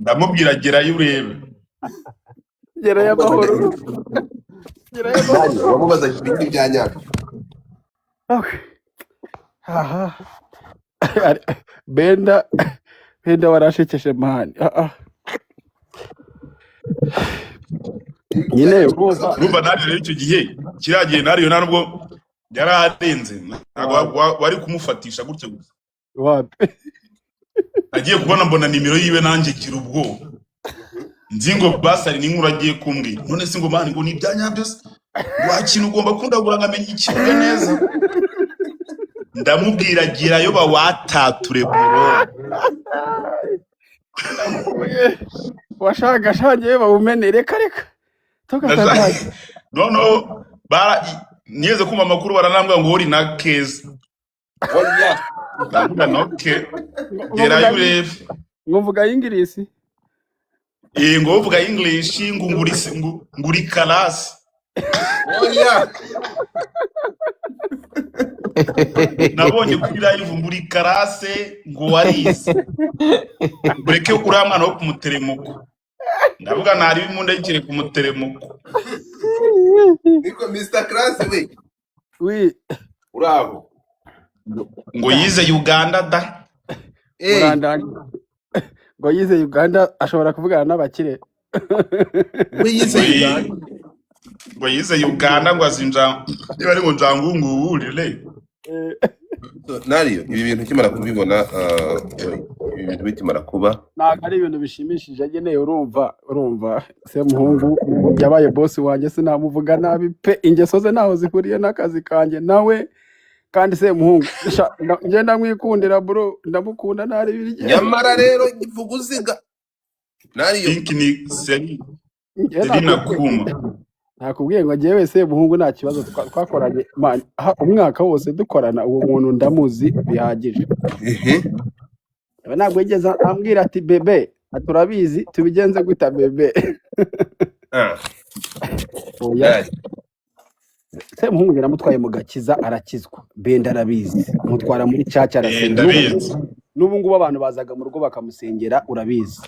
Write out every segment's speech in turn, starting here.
ndamubwira gerayo urebe. Gerayo amahoro. Gerayo amahoro. Wamubaza ibindi bya nyabyo. Aha. Benda warashekeshe mani. Nyine urumva nari rero icyo gihe kiragiye nariyo nubwo yararenze wari kumufatisha gutyo gusa. Wapi? Agiye kubona mbona nimero yiwe nanjye kira ubwo. Nzingo basari n'inkuru agiye kumbwira. None se ngo mani ngo ni ibyanyabyo se? Wakintu ugomba kundagura ngamenya ikibuga neza. Ndamubwira girayo bawatature bro. Washaka shanje bawumenere kareka. No niyeze kumva amakuru baranambwa ngo uri na Keza. Oya. Okay. Gerayo urebe. Ngovuga English. Ngovuga English nguri kalasi. Oya. Nabonye kuri live nguri karase ngo warize. Bureke uri mwana wo kumuteremuko. Ndavuga nari bimunda yikire kumuteremuko. Niko Mr. Class we. Oui. Urabo. Ngo yize Uganda da. Uganda. Ngo yize Uganda ashobora kuvugana n'abakire. We yize Uganda. Ngo yize Uganda ngo azinja bari ngo njangungu urire. Nariyo ibi bintu kimara kubibona ibintu bitimara kuba ntago ari ibintu bishimishije ageneye urumva se muhungu yabaye boss wanjye sinamuvuga nabi pe ingeso ze naho zikuriye n'akazi kanjye nawe kandi se muhungu nje ndamwikundira bro ndamukunda nari birye nyamara rero ivuguziga nariyo inkini seri nakuma nakubwiye ngo jewe se muhungu nta kibazo twakoranye umwaka wose dukorana uwo muntu ndamuzi bihagije ntabwo yigeze ambwira ati bebe aturabizi tubigenze guta bebe se muhungu naramutwaye mu Gakiza arakizwa Benda arabizi mutwara muri caca arasenga n'ubu ngubu abantu bazaga mu rugo bakamusengera urabizi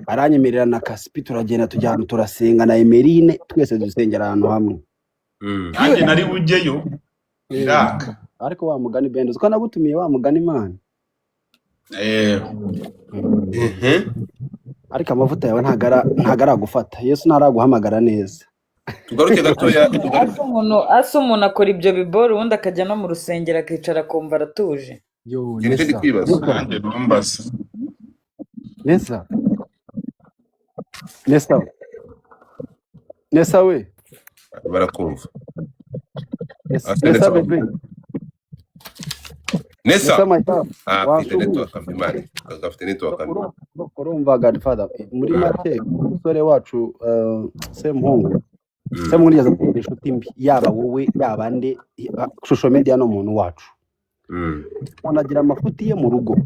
aranyemerera na Kaspi turagenda tujya ahantu turasenga na Emerine twese dusengera ahantu hamwe nanjye nari bugeyo iraka ariko wa mugani Benda uko nagutumiye wa mugani Imana ariko amavuta yawe ntagara gufata Yesu ntaraguhamagara neza tugaruke gatoya umuntu akora ibyo biboro ubundi akajya no mu rusengero akicara akumva aratuje yo ndi kwibaza nanjye numbaza Nesa we barakumva Nesa bebe Nesa gafite network urumva Godfather muri make umusore wacu se muhungu se muhungu yaza kugira inshuti mbi yaba wowe yaba nde social media no muntu wacu unagira amafuti ye mu rugo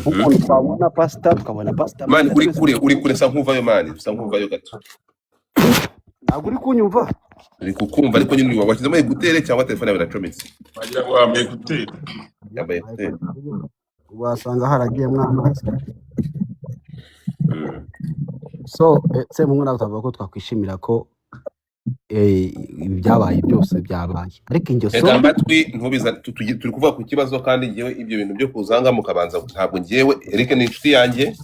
umuntu twabona pastor tukabona pastor man uri kure sa nkuvayo man sa nkuvayo gato ntabwo uri kunyumva uri kukumva ariko nyine washizemo gutere cyangwa telefone yawe iracometse wagira ngo wambaye gutera yambaye gutere wasanga haragiye mwamazi so se muhungu nawe twavuga ko twakwishimira ko ibyabaye byose byabaye ariko ingeso amatwi ntubiza turi kuvuga ku kibazo kandi ngewe ibyo bintu byo kuzanga mukabanza ntabwo ngewe Eric ni inshuti yanjye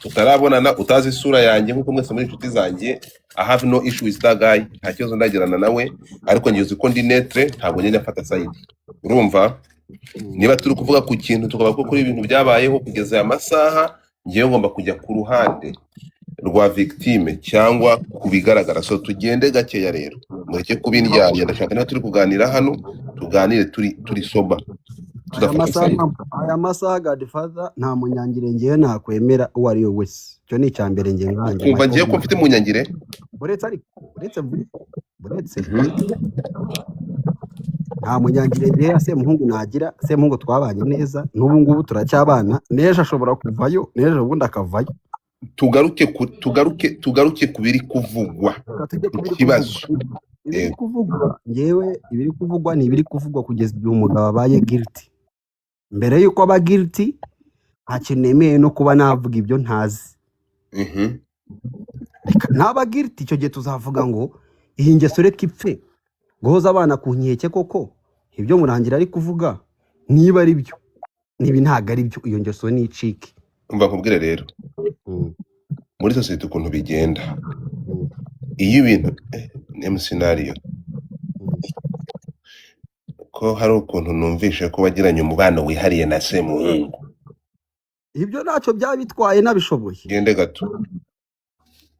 tutarabonana utazi isura yanjye nkuko mwese muri inshuti zanjye I have no issue with that guy nta kibazo ndagirana nawe ariko ngiye uko ndi netre ntabwo njye afata side urumva niba turi kuvuga ku kintu tukaba ko kuri ibintu byabayeho kugeza aya masaha ngiye ngomba kujya ku ruhande rwa victime cyangwa kubigaragara so tugende gakeya rero mureke kubindyanya ndashaka niba turi kuganira hano tuganire turi soba aya masaha Godfather nta munyangire ngiye nakwemera uwo ari we wese cyo ni icyambere ngiye nkanjye kumva ngiye ko mfite munyangire buretse nta munyangire ngiye se muhungu nagira se muhungu twabanye neza n'ubu ngubu turacyabana neje ashobora kuvayo neje ubundi akavayo tugaruke kubiri kuvugwa ikibazo ibiri kuvugwa ngewe ibiri kuvugwa ni ibiri kuvugwa kugeza igihe umugabo abaye guilty mbere yuko aba guilty nta kintu nemeye no kuba navuga ibyo ntazi. Reka ntaba guilty, icyo gihe tuzavuga ngo iyi ngeso reka ipfe, guhoza abana ku nkeke koko ibyo Murangira ari kuvuga niba ari byo, nibi ntago ari byo, iyo ngeso ni icike. umva nkubwire rero Mm, muri sosiyete ukuntu bigenda mm, iyo ibintu ni scenario mm. ko hari ukuntu numvishe ko wagiranye umubano wihariye na Semuhungu. Ibyo ntacyo byaba bitwaye nabishoboye. Gende gato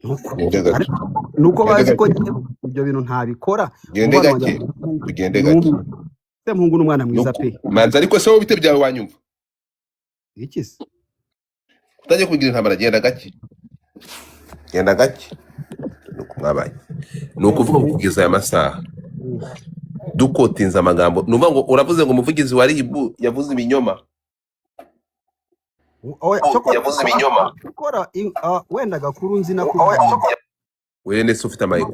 Nuko gende gato ariko nuko gende bazi ko gato ibyo bintu ntabikora. gende Umubano wanjye gake tugende gato Semuhungu ni umwana mwiza pe. manza ariko se wowe bite byawe wanyumva Iki se? utajya kugira intambara genda gake nuko mwabaye ni ukuvuga ngo kugeza aya masaha Mm. dukotinza amagambo numva ngo uravuze ngo umuvugizi wa RIB yavuze ibinyoma yavuze ibinyoma Ukora wenda gakuru nzi na wene se ufite amayiko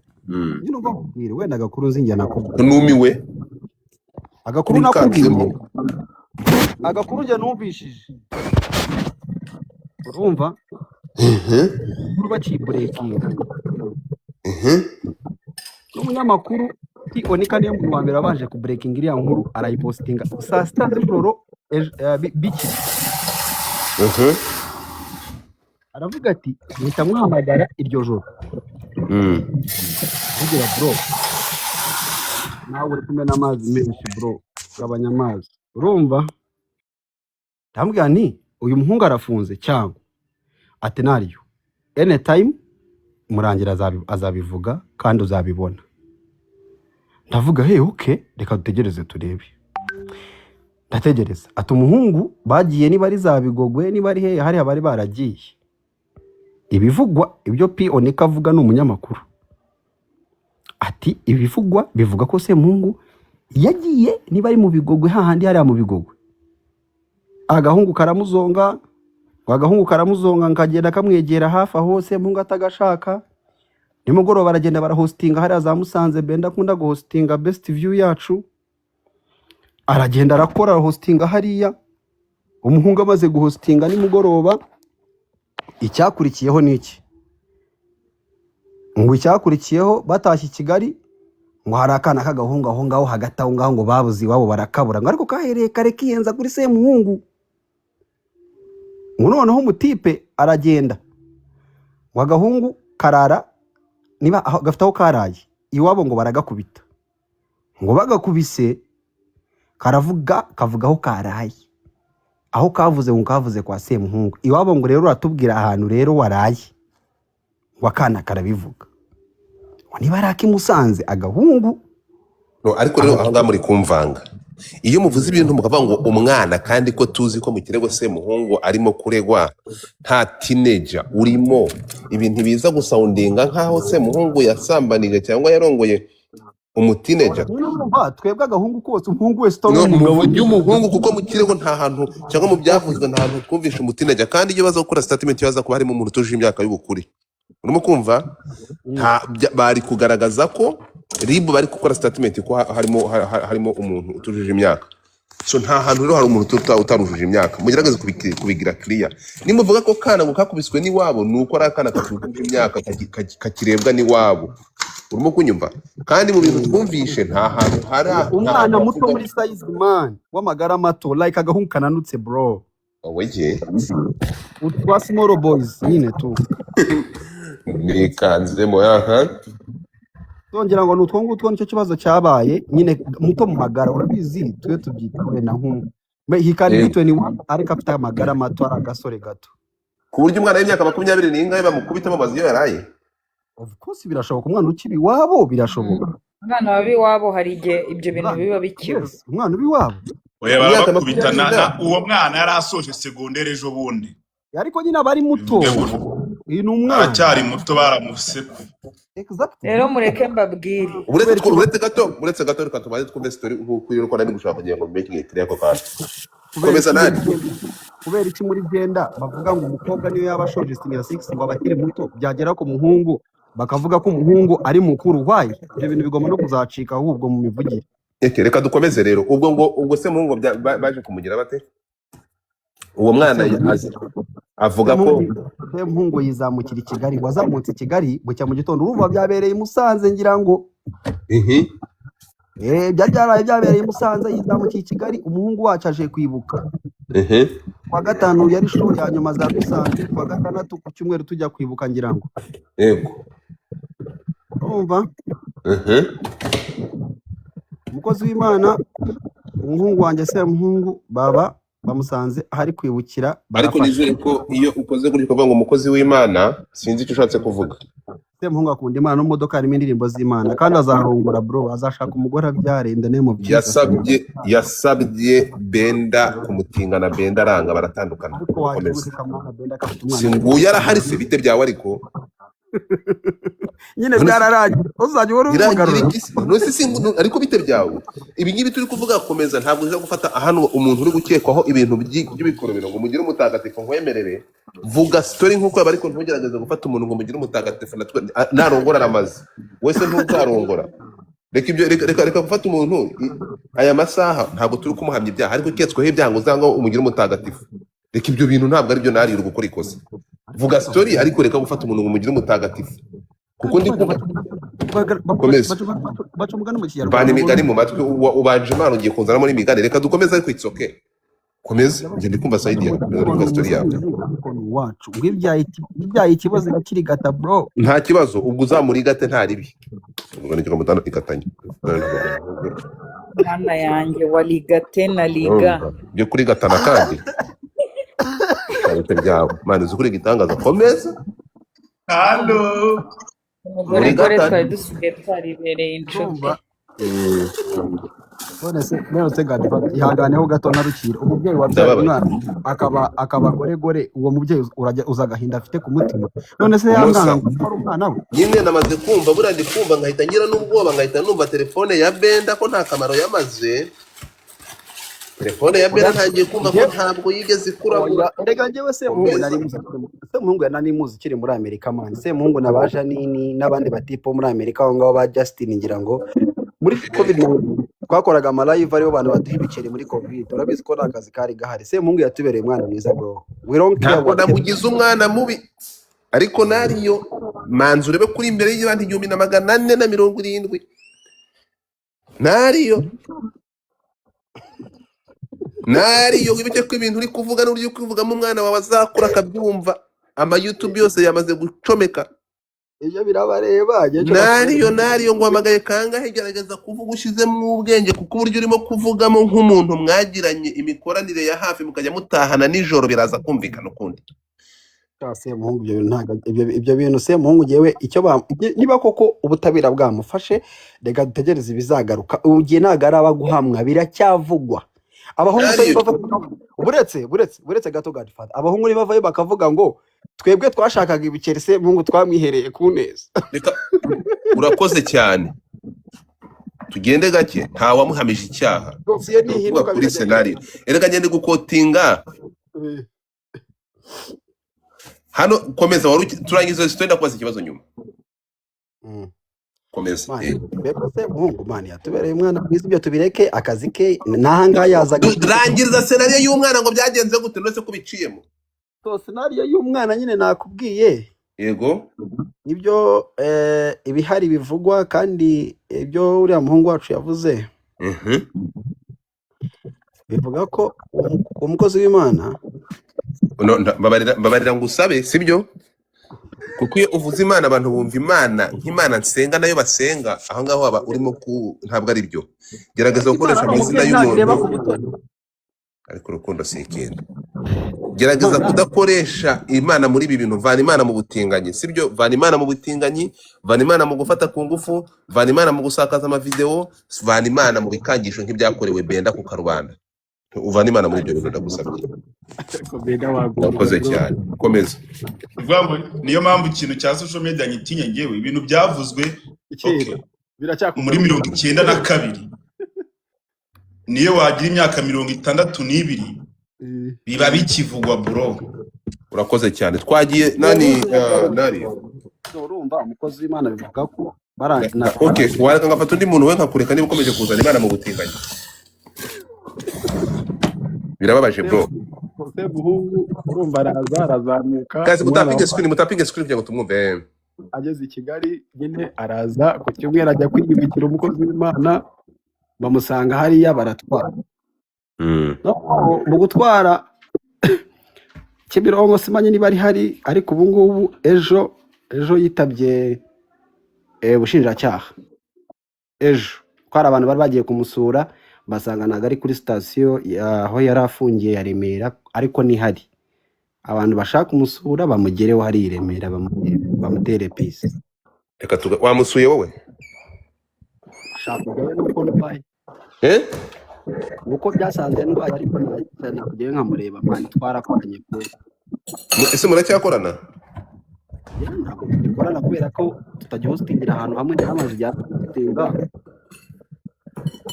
nyine umva kubwire wenda gakuru nzi njye nakubwira. numiwe Agakuru nakubwiye. Agakuru njye numvishije. Urumva? Kuru baciye breaking. N'umunyamakuru Onika niyo mu wa mbere abanje ku breaking iriya nkuru arayipostinga saa sita z'ijoro biki. Aravuga ati mpita muhamagara iryo joro. Avugira bro, nawe uri kumena amazi menshi bro, gabanya amazi. Urumva? Ndambwira nti uyu muhungu arafunze cyangwa ati nariyo anytime Murangira azabivuga kandi uzabibona. Ndavuga hey okay, reka dutegereze turebe. Ndategereza ati umuhungu bagiye niba ari za Bigogwe niba ari he hari abari baragiye. Ibivugwa ibyo Onika avuga ni umunyamakuru. Ati ibivugwa bivuga ko Semuhungu yagiye niba ari mu Bigogwe hahandi hari mu Bigogwe. Agahungu karamuzonga ngagenda kamwegera hafi aho Semuhungu atagashaka. Nimugoroba baragenda barahostinga hari za Musanze benda kunda guhostinga best view yacu. Aragenda arakora hostinga hariya. Umuhungu amaze guhostinga nimugoroba. Icyakurikiyeho niki? Ngo icyakurikiyeho batashye Kigali ngo hari akana k'agahungu aho ngaho hagati aho ngaho ngo babuze iwabo barakabura ngo ariko kahereye kare kiyenza kuri Semuhungu. Ngo noneho umutipe aragenda ngo agahungu karara niba gafite aho karaye iwabo ngo baragakubita ngo bagakubise kavuga aho karaye aho kavuze ngo kavuze kwa Semuhungu iwabo ngo rero uratubwira ahantu rero waraye ngo akana karabivuga ngo niba ari Musanze agahungu no ariko rero aho muri kumvanga iyo muvuze ibintu mukavuga ngo umwana kandi ko tuzi ko mu kirego Semuhungu arimo kuregwa nta teenager urimo ibintu biza gusoundinga nkaho Semuhungu yasambanije cyangwa yarongoye umutineja twebwe agahungu kose umuhungu wese umugabo y'umuhungu kuko mu kirego nta hantu cyangwa mu byavuzwe nta hantu twumvisha umutineja kandi iyo baza gukora statement yaza kuba harimo umuntu utuje imyaka y'ubukuri urimo kumva bari kugaragaza ko RIB bari gukora statement ko harimo umuntu utujuje imyaka so nta hantu rero hari umuntu utarujuje imyaka mugerageze kubigira clear nimuvuga ko kana ngo kakubiswe ni wabo nuko ari akana katujuje imyaka kakirebwa ni wabo urimo kunyumva kandi mu bintu twumvishe nta hantu hari umwana muto muri size man w'amagara mato like agahungu kananutse bro oweje utwa small boys nyine tu nikanzemo yaha tongera ngo nutwo ngutwo nicyo kibazo cyabaye nyine muto mu magara urabizi twe tubyitwe na nkungu hikani 21 ariko afite amagara mato ari agasore gato ku buryo umwana w'imyaka 20 n'ingahe bamukubita mu mazi yo yaraye of course birashoboka umwana ukibi wabo birashoboka umwana wabi wabo hari igihe ibyo bintu biba bikiba umwana ubi wabo oya bakubitana uwo mwana yari asoje segondere ejo bundi ariko nyine abari muto uyu ni umwana aracyari muto baramuse rero mureke mbabwire uretse gato reka tubaze twumve story nk'uko iyo rwanda gushaka kugira ngo mbeke kire ko kandi komeza nani kubera iki muri genda bavuga ngo umukobwa niyo yaba ashoje senior 6 ngo abakire muto byagera ko umuhungu bakavuga ko umuhungu ari mukuru wayi ibyo bintu bigomba no kuzacika ahubwo mu mivugire reka dukomeze rero ubwo Semuhungu baje kumugira bate uwo mwana avuga ko Sempungu yizamukira i Kigali, wazamutse i Kigali bucya mu gitondo, urumva byabereye i Musanze ngira ngo byabereye i Musanze, yizamukiye i Kigali, umuhungu wacu aje kwibuka. Kwa gatanu yari show ya nyuma za Musanze, kwa gatandatu ku cyumweru tujya kwibuka ngira ngo. Yego. Urumva? Umukozi w'Imana, umuhungu wanjye Sempungu baba bamusanze ahari kwibukira. Ariko nizere ko iyo ukoze gutyo ukavuga ngo umukozi w'Imana, sinzi icyo ushatse kuvuga. Sempungu akunda Imana, no modoka harimo indirimbo z'Imana, kandi azarongora bro, azashaka umugore abyare ndane mu byiza. Yasabye Benda kumutingana, Benda aranga, baratandukana. Singuye arahari se bite byawe ariko nyine byararangiye, uzajya wari umugarura ariko bite byawe ibi ngibi turi kuvuga. Komeza, ntabwo uza gufata hano umuntu uri gukekwaho ibintu by'ibikorobero ngo mugire umutagatifu nkwemerere. Vuga story nkuko yaba, ariko ntugerageze gufata umuntu ngo mugire umutagatifu narongora aramaze, wese ntuzarongora. Reka gufata umuntu aya masaha, ntabwo turi kumuhamya ibyaha, ariko uketsweho ibyaha ngo uzanga umugire umutagatifu. Reka ibyo bintu ntabwo ari byo narira gukora ikosa. Vuga story, ariko reka gufata umuntu ngo mugire umutagatifu, kuko ndi komeza baca umugani mu Kinyarwanda. bana imigani mu matwi, ubanje Imana ugiye kunzana muri imigani. Reka dukomeze, ariko it's okay. Komeza, njye ndi kumva side yawe, komeza story yawe wacu. Ngibyaye ikibazo gakiri gata bro, nta kibazo. Ubwo uzamurigate nta ribi, ubwo ni cyo mutano ikatanye. Mwana yanjye waligate na liga byo kuri gatana kandi bite byawe Mana uzukuri gitangaza. Komeza. Halo. umugore twari dusigaye twaribereye inshuti. none se gadi ihanganeho gato narukira. Umubyeyi wabyaye umwana akaba gore, uwo mubyeyi uza agahinda afite ku mutima. None se yamwana ngo ari umwana we. Nyine namaze kumva, buriya ndi kumva nkahita ngira n'ubwoba, nkahita numva telefone ya Benda ko nta kamaro yamaze. Telefone ya Benda ntangiye kumva ko ntabwo yigeze ikurabura. Rega njyewe Sempungu nari muzi kiri muri Amerika man. Sempungu na ba Janini n'abandi batipo muri Amerika aho ngaho ba Justin ngira ngo muri covid twakoraga ama live aribo bantu baduha ibiceri muri covid. Urabizi ko nakazi kari gahari. Sempungu yatubereye umwana mwiza bro. Ntabwo namugize umwana mubi, ariko nariyo manzi urebe kuri imbere y'abandi 1470 nariyo wibuke ko ibintu uri kuvuga n'uburyo kwivugamo umwana wawe azakura akabyumva. Ama YouTube yose yamaze gucomeka. Iyo birabareba nariyo ngo hamagaye kangahe, gerageza kuvuga ushizemo ubwenge, kuko uburyo urimo kuvugamo nk'umuntu mwagiranye imikoranire ya hafi mukajya mutahana nijoro biraza kumvikana ukundi. Sempungu ibyo bintu Sempungu jewe icyo niba koko ubutabera bwamufashe, rega dutegereze ibizagaruka. Ugiye nagaraba guhamwa biracyavugwa. Abahungu buretse gato Godfather, abahungu bavayo bakavuga ngo twebwe twashakaga ibiceri, Sempungu twamwihereye ku neza. Urakoze cyane, tugende gake, nta wamuhamije icyaha. Dosiye nihinduka kuri scenario. Erega ngende gukotinga hano. Komeza, turangiza story ndakubaza ikibazo nyuma. Komeza. Beko Sempungu mani yatubereye umwana mwiza, ibyo tubireke akazi ke nahanga yazaga. Rangiza scenario y'umwana ngo byagenze gute ndetse kubiciyemo. So scenario y'umwana nyine nakubwiye. Yego. Ibyo ibihari bivugwa, kandi ibyo uriya muhungu wacu yavuze bivuga ko umukozi w'Imana babarira ngo usabe, sibyo? Kuko iyo uvuze Imana abantu bumva Imana nk'Imana nsenga nayo basenga. Aho ngaho aba urimo ntabwo ari byo. Gerageza gukoresha amazina y'umuntu, ariko urukundo si ikintu. Gerageza kudakoresha Imana muri ibi bintu. Vana Imana mu butinganyi, sibyo? Vana Imana mu butinganyi, vana Imana mu gufata ku ngufu, vana Imana mu gusakaza amavideo, vana Imana mu bikangisho nk'ibyakorewe Benda ku karubanda. Uvana Imana muri ibyo bintu ndagusabye. Urakoze cyane, komeza. Niyo mpamvu ikintu cya social media nyitinya ngewe, ibintu byavuzwe muri 92 niyo wagira imyaka 62 biba bikivugwa bro. Urakoze cyane, twagiye nari urumva umukozi w'Imana bivuga ko barangana. Okay, wareka ngafata undi muntu we nkakureka niba ukomeje kuzana Imana mu butinganyi. Birababaje bro. Semuhungu urumva arazamuka guys umwana mutapinge screen kugira ngo tumwumve. ageze i Kigali nyine araza ku cyumweru ajya kwiyubikira umukozi w'Imana bamusanga hariya baratwara. No, mu gutwara Kimironko simanye niba ari hari ariko ubu ngubu ejo yitabye ubushinjacyaha. Ejo ko hari abantu bari bagiye kumusura basanga ntabwo ari kuri sitasiyo aho yari afungiye ya Remera ariko ni hari abantu bashaka kumusura bamugereho hari i Remera bamutere pisi. Reka wamusuye wowe? Ashaka kujyayo nuko ndwaye uko byasanze ndwaye ariko nakujyayo nkamureba mwana twarakoranye pe. Ese muracyakorana? Ntabwo tugikorana kubera ko tutajya hositingira ahantu hamwe n'amazi bya hositinga.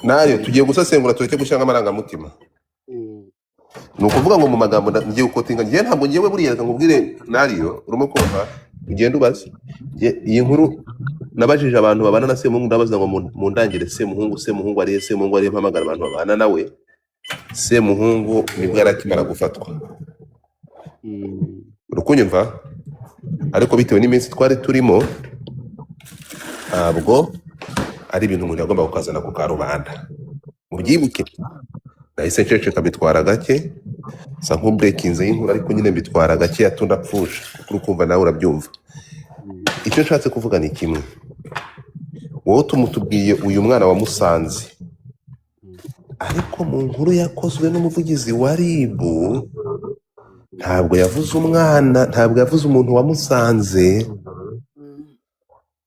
Nayo tugiye gusesengura tureke gushyira amarangamutima. Ni ukuvuga ngo mu magambo ngiye gukotinga ngiye ntabwo ngiye buriya nkubwire Nario urimo kumva ugenda ubaze iyi nkuru nabajije abantu babana na Semuhungu ndabaza ngo mu ndangire Semuhungu ari Semuhungu ari mpamagara abantu babana nawe. Semuhungu nibwo yarakimara gufatwa. Urukunyumva ariko bitewe n'iminsi twari turimo ntabwo ari ibintu umuntu yagomba kukazana ku karubanda. Mubyibuke nahise nceceka bitwara gake sa nk'ubrekinze y'inkuru ariko nyine bitwara gake yatunda pfusha kuko ukumva nawe urabyumva. Icyo nshatse kuvuga ni kimwe, wowe tumutubwiye uyu mwana wa Musanze ariko mu nkuru yakozwe n'umuvugizi wa RIB ntabwo yavuze umwana, ntabwo yavuze umuntu wa Musanze.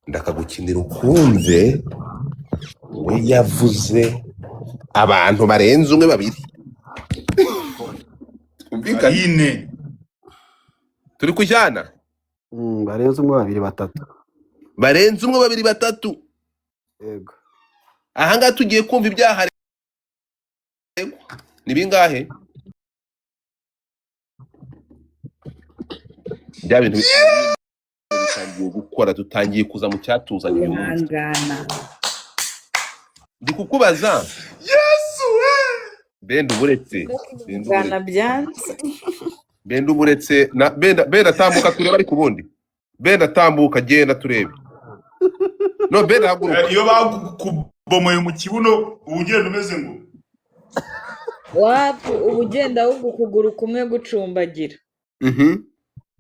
Ndakagukinira ukumve we yavuze abantu barenze umwe babiri. Twumvikane turi kujyana barenze umwe babiri batatu. Barenze umwe babiri batatu. Yego. Aha ngaha tugiye kumva ibyaha ni bingahe? Bya bintu bitangiye gukora, tutangiye kuza mu cyatuzanye uyu munsi. Ndi kukubaza Yesu we Benda uburetse Benda uburetse na Benda tambuka turebe ari kubundi. Benda tambuka genda turebe. No Benda haguruka. iyo bakubomoye mu kibuno ugenda umeze ngo wapi ubugenda ukuguru kumwe gucumbagira.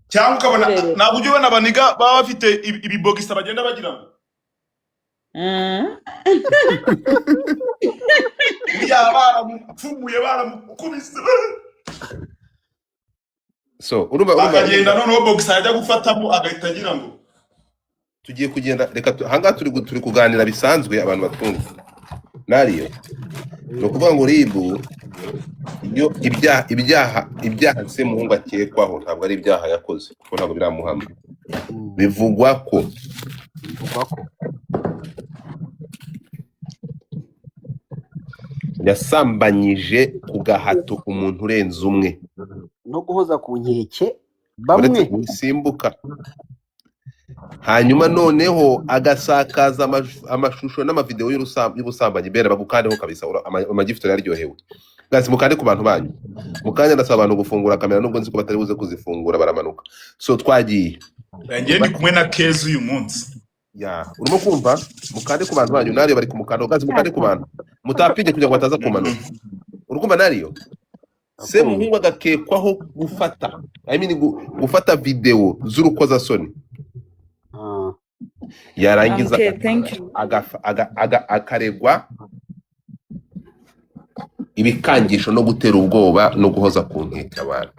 cyangwa ukabona ntabwo ujya ubona abaniga baba bafite ibibogisa bagenda bagira ngo baramupfumuye baramukubise So urumva akagenda noneho bogisa yajya gufatamo agahita agira ngo tugiye kugenda. Reka hanga turi kuganira bisanzwe abantu batumva. Nario no kuvuga ngo RIB iyo ibyaha Semuhungu akekwaho ntabwo ari ibyaha yakoze kuko ntabwo biramuhama. Bivugwa ko yasambanyije ku gahato umuntu urenze umwe no guhoza ku nkeke bamwe simbuka. Hanyuma noneho agasakaza amashusho n'amavideo y'ubusambanyi. Bera bagukandeho kabisa amagifito yaryohewe. Gazi mukande ku bantu banyu. Mukanya ndasaba abantu gufungura kamera nubwo nzi ko batari buze kuzifungura baramanuka. So twagiye. ngiye ndi kumwe na Keza uyu munsi. Urimo kumva mukande ku bantu banyu. Nario bari kumukanda. Gazi mukande ku bantu. Mutapinge kugira ngo bataza kumanuka. Urukumva Nario? Semuhungu agakekwaho gufata gufata video z'urukozasoni. Yarangiza akaregwa ibikangisho no gutera ubwoba no guhoza ku nkeke abantu.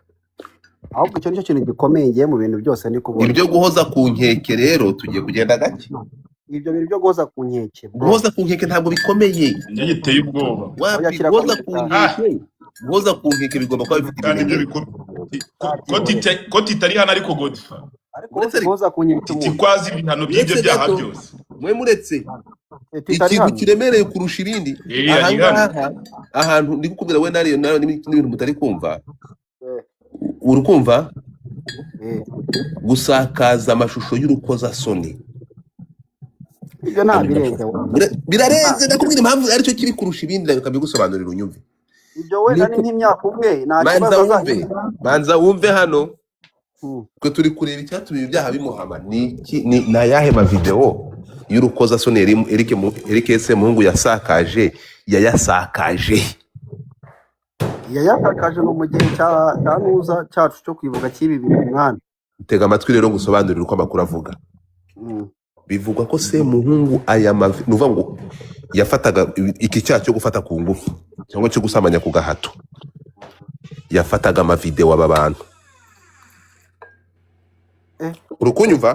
ahubwo icyo nicyo kintu gikomeye ngiye mu bintu byose ni kubona ibyo guhoza ku nkeke. Rero tugiye kugenda gake. ibyo bintu byo guhoza ku nkeke ntabwo bikomeye. Giteye ubwoba. Guhoza ku nkeke bigomba kuba bifite ko titari hano ariko Godfa ariko guhoza ku nkeke tikwazi ibihano by'ibyo byaha byose. Mwe muretse ikintu kiremereye kurusha ibindi ahantu ndi kukubwira we Nario n'ibintu mutari kumva. Urukumva gusakaza amashusho y'urukozasoni ibyo nta birenze birarenze. Ndakubwira impamvu aricyo kiri kurusha ibindi, reka mbigusobanurira unyumve. ibyo wenda ni nk'imyaka ubwe nta manza kibazo wumve azahindura. manza wumve hano Mm. twe turi kureba icyatumye ibyaha bimuhama ni ayahe mavideo y'urukozasoni Eric Semuhungu yasakaje yayasakaje yayatakaje no mu gihe cya nuza cyacu cyo kwibuka cy'ibi bintu mwana. tega amatwi rero ngusobanurire uko amakuru avuga. Bivugwa ko Semuhungu aya nuvuga ngo yafataga iki cyaha cyo gufata ku ngufu cyangwa cyo gusamanya ku gahato, yafataga amavideo aba bantu urukunyumva,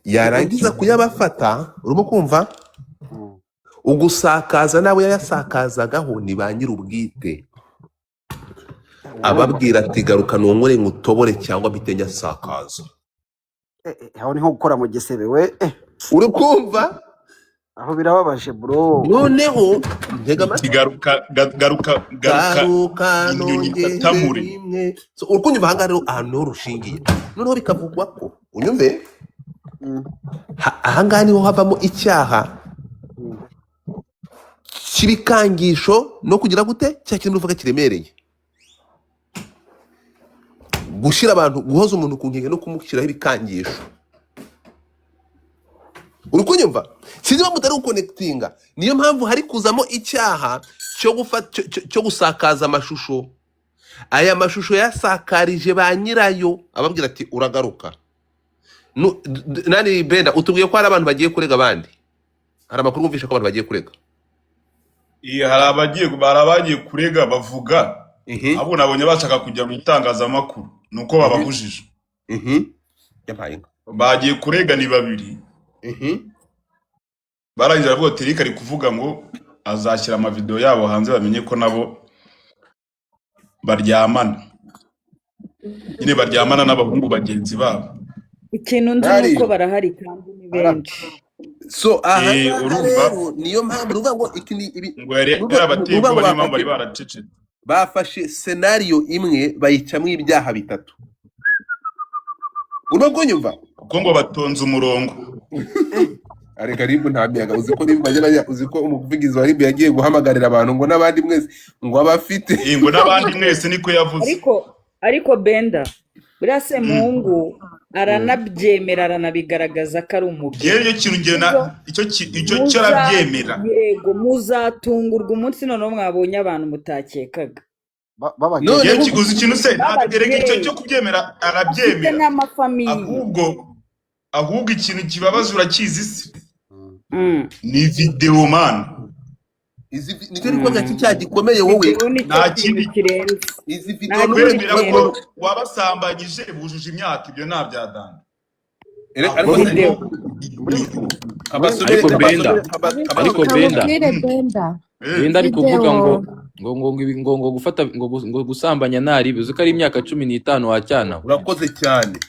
yarangiza kuyabafata urimo kumva, ugusakaza nawe yayasakazagaho ni ba nyir'ubwite, ababwira ati garuka nongore ngutobore cyangwa mpite nyasakaza. Aho ni nko gukora mu gisebe we. Uri kumva? Aho birababaje bro. Noneho ntega amatwi, garuka nongere rimwe. So uri kunyumva hanga rero ahantu rushingiye. Noneho bikavugwa ko unyumve ahanga niho havamo icyaha kibikangisho no kugira gute cya kintu uvuga kiremereye, gushira abantu, guhoza umuntu ku nkenge no kumushyiraho ibikangisho. Uri kunyumva? Sinzi ba mutari uconnectinga, niyo mpamvu hari kuzamo icyaha cyo gusakaza amashusho. Aya mashusho yasakarije ba nyirayo, ababwira ati uragaruka. Nani Brenda utubwiye ko hari abantu bagiye kurega abandi? Hari amakuru mwumvisha ko abantu bagiye kurega? hari abagiye kurega bavuga abo nabonye bashaka kujya mu itangazamakuru nuko babahujije. Yampaye bagiye kurega ni babiri. Barangira bavuga ati Eric ari kuvuga ngo azashyira amavideo yabo hanze bamenye ko nabo baryamana, nyine baryamana n'abahungu bagenzi babo. Ikintu nzi nuko barahari kandi ni benshi. So urumva niyo mpamvu ruvuga ngo iki ni ibi ngo yarabateye ko bari mpamvu bari baracece. Bafashe scenario imwe bayicamwe ibyaha bitatu. Urimo nyumva kuko ngo batonze umurongo. Ari karibu ntamyaga uziko niba uziko umuvugizi wa RIB yagiye guhamagarira abantu ngo nabandi mwese ngo abafite ngo nabandi mwese niko yavuze. Ariko Benda buriya Semuhungu aranabyemera aranabigaragaza ko ari umugabo. Yewe kintu ngena icyo cyarabyemera. Yego muzatungurwa umunsi none mwabonye abantu mutakekaga. Yewe kiguzi ikintu se ntagereka icyo cyo kubyemera arabyemera. Ahubwo ikintu kibabaza urakizi se ni video man. Nicyo riko gati cyagikomeye wowe nta kindi kirenze. Izi video n'ubwira ko wabasambanyije bujuje imyaka ibyo nta byadanda. Ariko Benda ari kuvuga ngo gufata ngo gusambanya nari bivuze ko ari imyaka 15 wacyana. Urakoze cyane.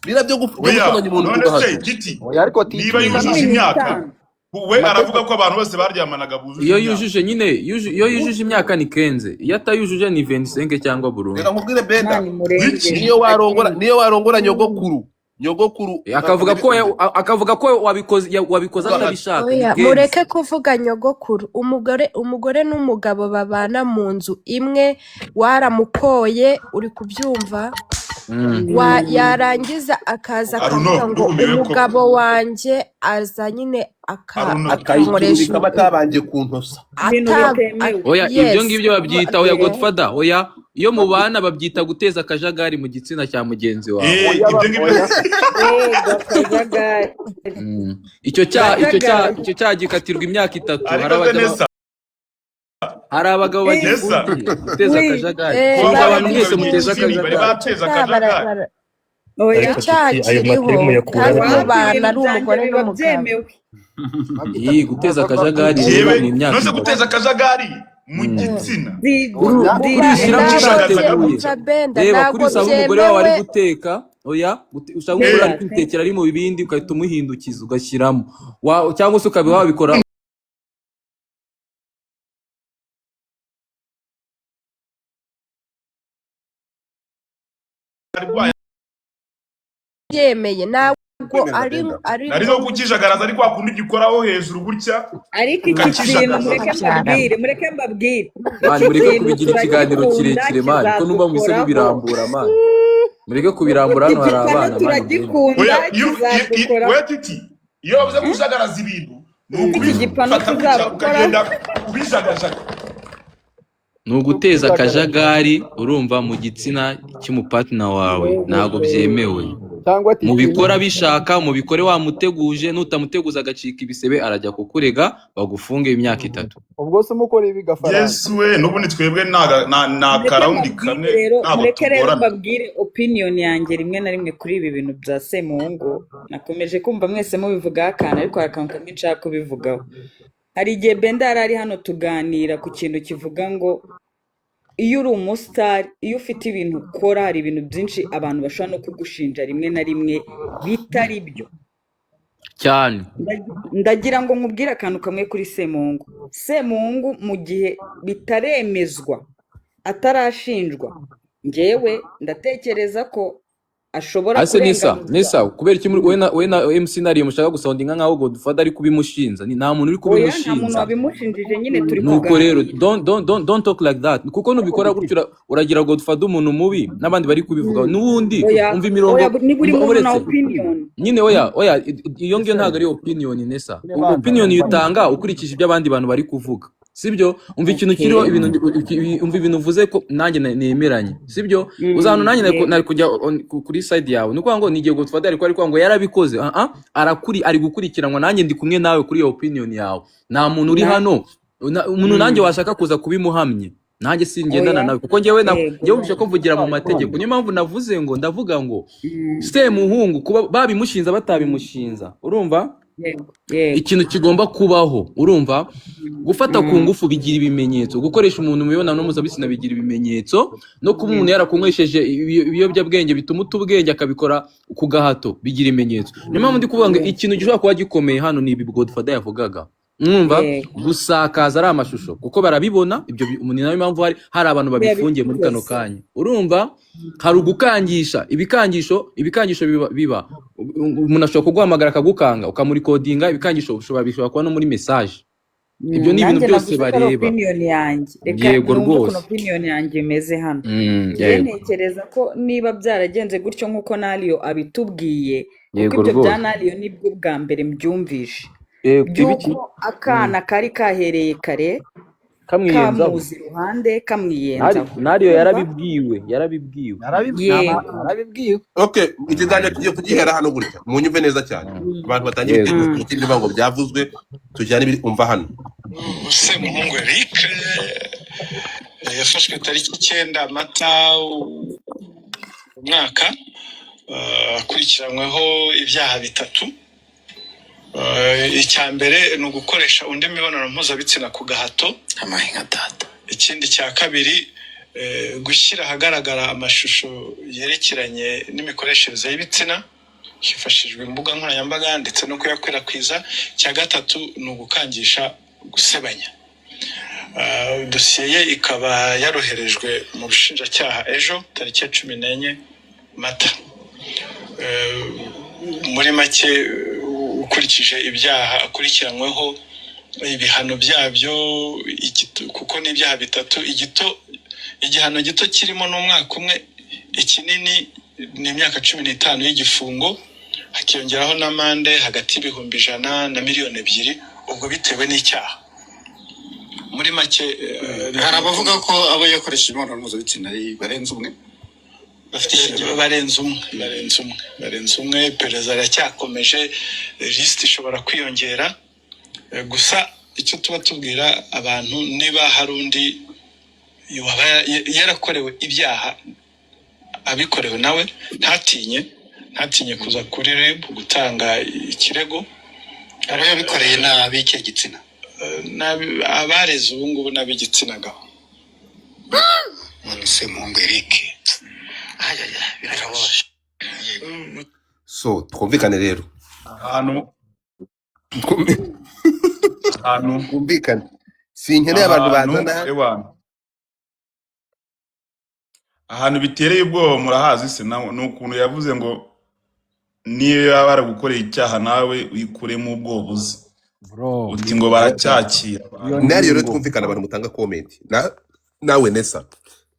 Bira byo gufanya umuntu kugahaza. Niba yujuje imyaka we aravuga ko abantu bose baryamanaga bujuje. Iyo yujuje nyine iyo yujuje imyaka ni kenze. Iyo atayujuje ni 25 cyangwa burundu. Reka nkubwire Benda. Niyo warongora nyogokuru akavuga ko wabikoze atabishaka. Mureke kuvuga nyogokuru. Umugore n'umugabo babana mu nzu imwe waramukoye, uri kubyumva? Yarangiza akaza kuvuga ngo umugabo wanjye aza nyine akamuresha batabanje kuntosa. Oya ibyo ngibyo babyita oya Godfather, oya iyo mubana babyita guteza akajagari mu gitsina cya mugenzi wawe. Ibyo ngibyo icyo cya gikatirwa imyaka 3. Hari abagabo bagiye guteza akajagari. Kuva abantu mwese muteza akajagari. Oya cyakiriho kandi mubana ari umugore n'umugabo. Iyi guteza akajagari ni imyaka. Nose guteza akajagari mu gitsina. Reba kuri saba umugore wawe ari guteka. Oya ushaka umugore ari kwitekera ari mu bibindi ukahita umuhindukiza ugashyiramo. Cyangwa se ukabiha wabikora yemeye nawe kwemerera ari Brenda ari nari no kukijagaraza ariko wakundi gikoraho hejuru gutya ariko iki kintu ukakijagaraza mureke mbabwire mani iki mureke kintu kubigira ikiganiro turagikunda kirekire mani ko numva muhise kizadukoraho mubirambura mani mureke kubirambura hano hari igipano abana mani turagikunda oya kizadukoraho we titi iyo wavuze kujagaraza ibintu ni iki gipano ukubifata kizadukoraho ukagenda kubijagajaga ni uguteza akajagari urumva mu gitsina cy'umupatina wawe ntabwo byemewe cyangwa ati mubikora bishaka mubikore wamuteguje nutamuteguza agacika ibisebe arajya kukurega bagufunge imyaka 3 ubwo se mukora ibi gafaranga yesu we n'ubundi twebwe na karawundi kamwe ntabwo mureke rero tugorana mbabwire opinion yanjye rimwe na rimwe kuri ibi bintu bya Semungu nakomeje kumva mwese mubivugaho akantu ariko hari akantu kamwe nshaka kubivugaho hari igihe Benda yari ari hano tuganira ku kintu kivuga ngo iyo uri umusitari iyo ufite ibintu ukora hari ibintu byinshi abantu bashobora no kugushinja rimwe na rimwe bitari byo cyane ndagira ngo nkubwire akantu kamwe kuri Semungu mu gihe bitaremezwa atarashinjwa njyewe ndatekereza ko ashobora ase nisa kurenganurwa kubera iki we na MC Nari mushaka gusoundinga nkaho Godfather ari kubimushinza ni nta muntu uri oya nta muntu kubimushinza wabimushinjije nyine turi nuko rero kuganira don't talk like that kuko nubikora gutyo uragira Godfather umuntu mubi n'abandi bari kubivuga nubundi oya umva imirongo oya ni buri umva muntu na uretse opinion nyine oya iyo ngiyo ntabwo ari opinion nesa opinion yutanga ukurikije ibyo abandi bantu bari kuvuga sibyo umva ikintu kiriho umva ibintu uvuze ko nanjye nemeranye sibyo uzana nanjye nari kujya kuri side yawe nuko ngo nigiye Godfather ariko ngo yarabikoze ari gukurikiranwa nanjye ndi kumwe nawe kuri iyo opinion yawe nta muntu uri hano umuntu nanjye washaka kuza kubimuhamye nanjye singendana nawe kuko njyewe mvise ko mvugira mu mategeko niyo mpamvu navuze ngo ndavuga ngo Semuhungu kuba babimushinza batabimushinza urumva ikintu kigomba kubaho urumva gufata ku ngufu bigira ibimenyetso gukoresha umuntu mu mibonano mpuzabitsina bigira ibimenyetso no kuba umuntu yarakunywesheje ibiyobyabwenge bituma utubwenge akabikora ku gahato bigira ibimenyetso niyo mpamvu ndi kuvuga ngo ikintu gishobora kuba gikomeye hano ni ibi Godfather yavugaga mwumva gusakaza ari amashusho kuko barabibona ibyo umuntu nayo mpamvu hari abantu babifungiye muri kano kanya urumva hari ugukangisha ibikangisho biba umuntu ashobora kuguhamagara akagukanga ukamurikodinga ibikangisho bishobora kuba no muri message ibyo ni ibintu byose bareba yego rwose opinion yanjye imeze hano ntekereza ko niba byaragenze gutyo nk'uko Naliyo abitubwiye kuko ibyo bya Naliyo nibwo bwa mbere mbyumvishe byuko akana kari kahereye kare kamuzi iruhande kamwiyenzaho Naliyo yarabibwiwe okay ikiganiro tugiye kugihera hano gutya munyumve neza cyane abantu batangiye kugira ngo byavuzwe tujyane biri umva hano Semuhungu Eric yafashwe tariki 9 Mata umwaka akurikiranyweho ibyaha bitatu icya mbere ni ugukoresha undi mibonano mpuzabitsina ku gahato amahinga data ikindi cya kabiri gushyira ahagaragara amashusho yerekeranye n'imikoreshereze y'ibitsina hifashishijwe imbuga nkoranyambaga ndetse no kuyakwirakwiza cya gatatu ni ugukangisha gusebanya dosiye ye ikaba yaroherejwe mu bushinjacyaha ejo tariki 14 Mata muri make ukurikije ibyaha akurikiranyweho ibihano byabyo kuko n'ibyaha bitatu igihano gito kirimo n'umwaka umwe ikinini ni imyaka 15 y'igifungo hakiyongeraho n'amande hagati y'ibihumbi 100 na miliyoni 2 ubwo bitewe n'icyaha muri make hari abavuga ko abo yakoresheje imibonano mpuzabitsina barenze umwe barenze umwe iperereza racyakomeje lisiti ishobora kwiyongera gusa icyo tuba tubwira abantu niba hari undi yarakorewe ibyaha abikorewe nawe ntatinye kuza kuri RIB gutanga ikirego abo yabikoreye n'ab'iki gitsina abareze ubu ngubu n'ab'igitsina gabo Semuhungu Eric so twumvikane rero twumvikane sinkeneye abantu bazana ahantu bitereye ubwoba murahazi se ni ukuntu yavuze ngo niyo yaba baragukoreye icyaha nawe wikuremo ubwobuzi bro uti ngo baracyakira iyo nariyo rero ngingo twumvikana abantu mutanga comment nawe Nessa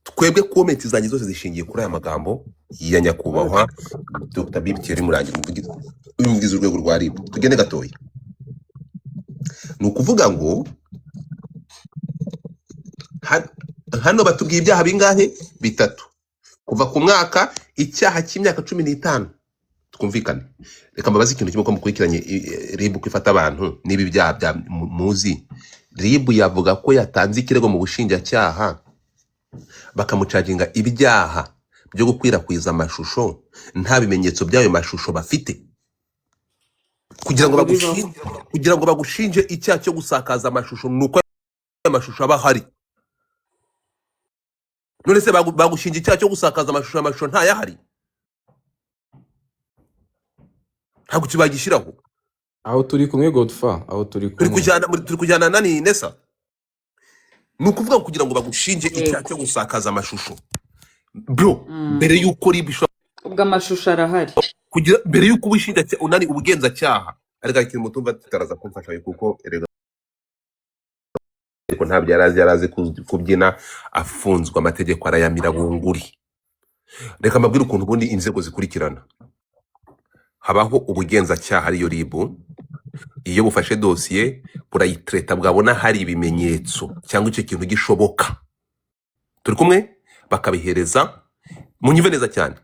twebwe comment zanjye zose zishingiye kuri aya magambo ya nyakubahwa Dr. Bibi Thierry Murangira umuvugizi urwego rwa RIB tugende gatoya ni ukuvuga ngo hano batubwiye ibyaha bingahe bitatu kuva ku mwaka icyaha cy'imyaka 15 twumvikane reka mbabaze ikintu kimwe ko mukurikiranye RIB ko ifata abantu nibi byaha bya muzi RIB yavuga ko yatanze ikirego mu bushinjacyaha bakamucaginga ibyaha byo gukwirakwiza amashusho nta bimenyetso by'ayo mashusho bafite kugira ngo bagushinje icyaha cyo gusakaza amashusho nuko amashusho aba hari none se bagushinje icyaha cyo gusakaza amashusho ntayahari ntabwo kibagishiraho aho turi kumwe Godfa aho turi kumwe turi kujyana nani Nessa ni ukuvuga kugira ngo bagushinje icyaha cyo gusakaza amashusho bro mbere yuko RIB ubwo amashusho arahari kugira mbere yuko ubishinja unani ubugenzacyaha ariko ikintu mutumva tutaraza kumfasha kuko ariko ntabyo yarazi kubyina afunzwe amategeko arayamira bunguri reka mbabwire ukuntu ubundi inzego zikurikirana habaho ubugenzacyaha ariyo RIB iyo bufashe dosiye burayitreta bwabona hari ibimenyetso cyangwa icyo kintu gishoboka turi kumwe bakabihereza mu nyumve neza cyane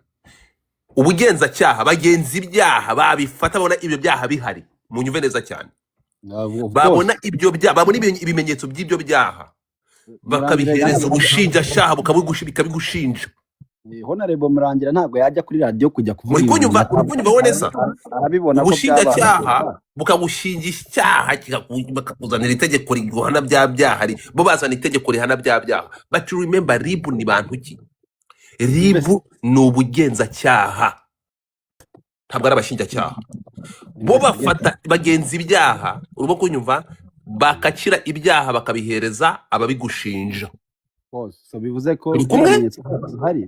ubugenzacyaha bagenzi ibyaha babifata babona ibyo byaha bihari mu nyumve neza cyane babona ibyo byaha babona ibimenyetso by'ibyo byaha bakabihereza ubushinjacyaha bukabigushinja Honorable Murangira ntabwo yajya kuri radio kujya kuvuga muri kunyumva Nessa arabibona ko ubushinjacyaha bukagushingisha icyaha bakakuzanira itegeko rihana bya byaha bo bazana itegeko rihana bya byaha but remember RIB ni bantu ki RIB ni ubugenzacyaha ntabwo ari abashinjacyaha bo bafata bagenzi ibyaha urimo kunyumva bakacira ibyaha bakabihereza ababigushinja so bivuze ko hari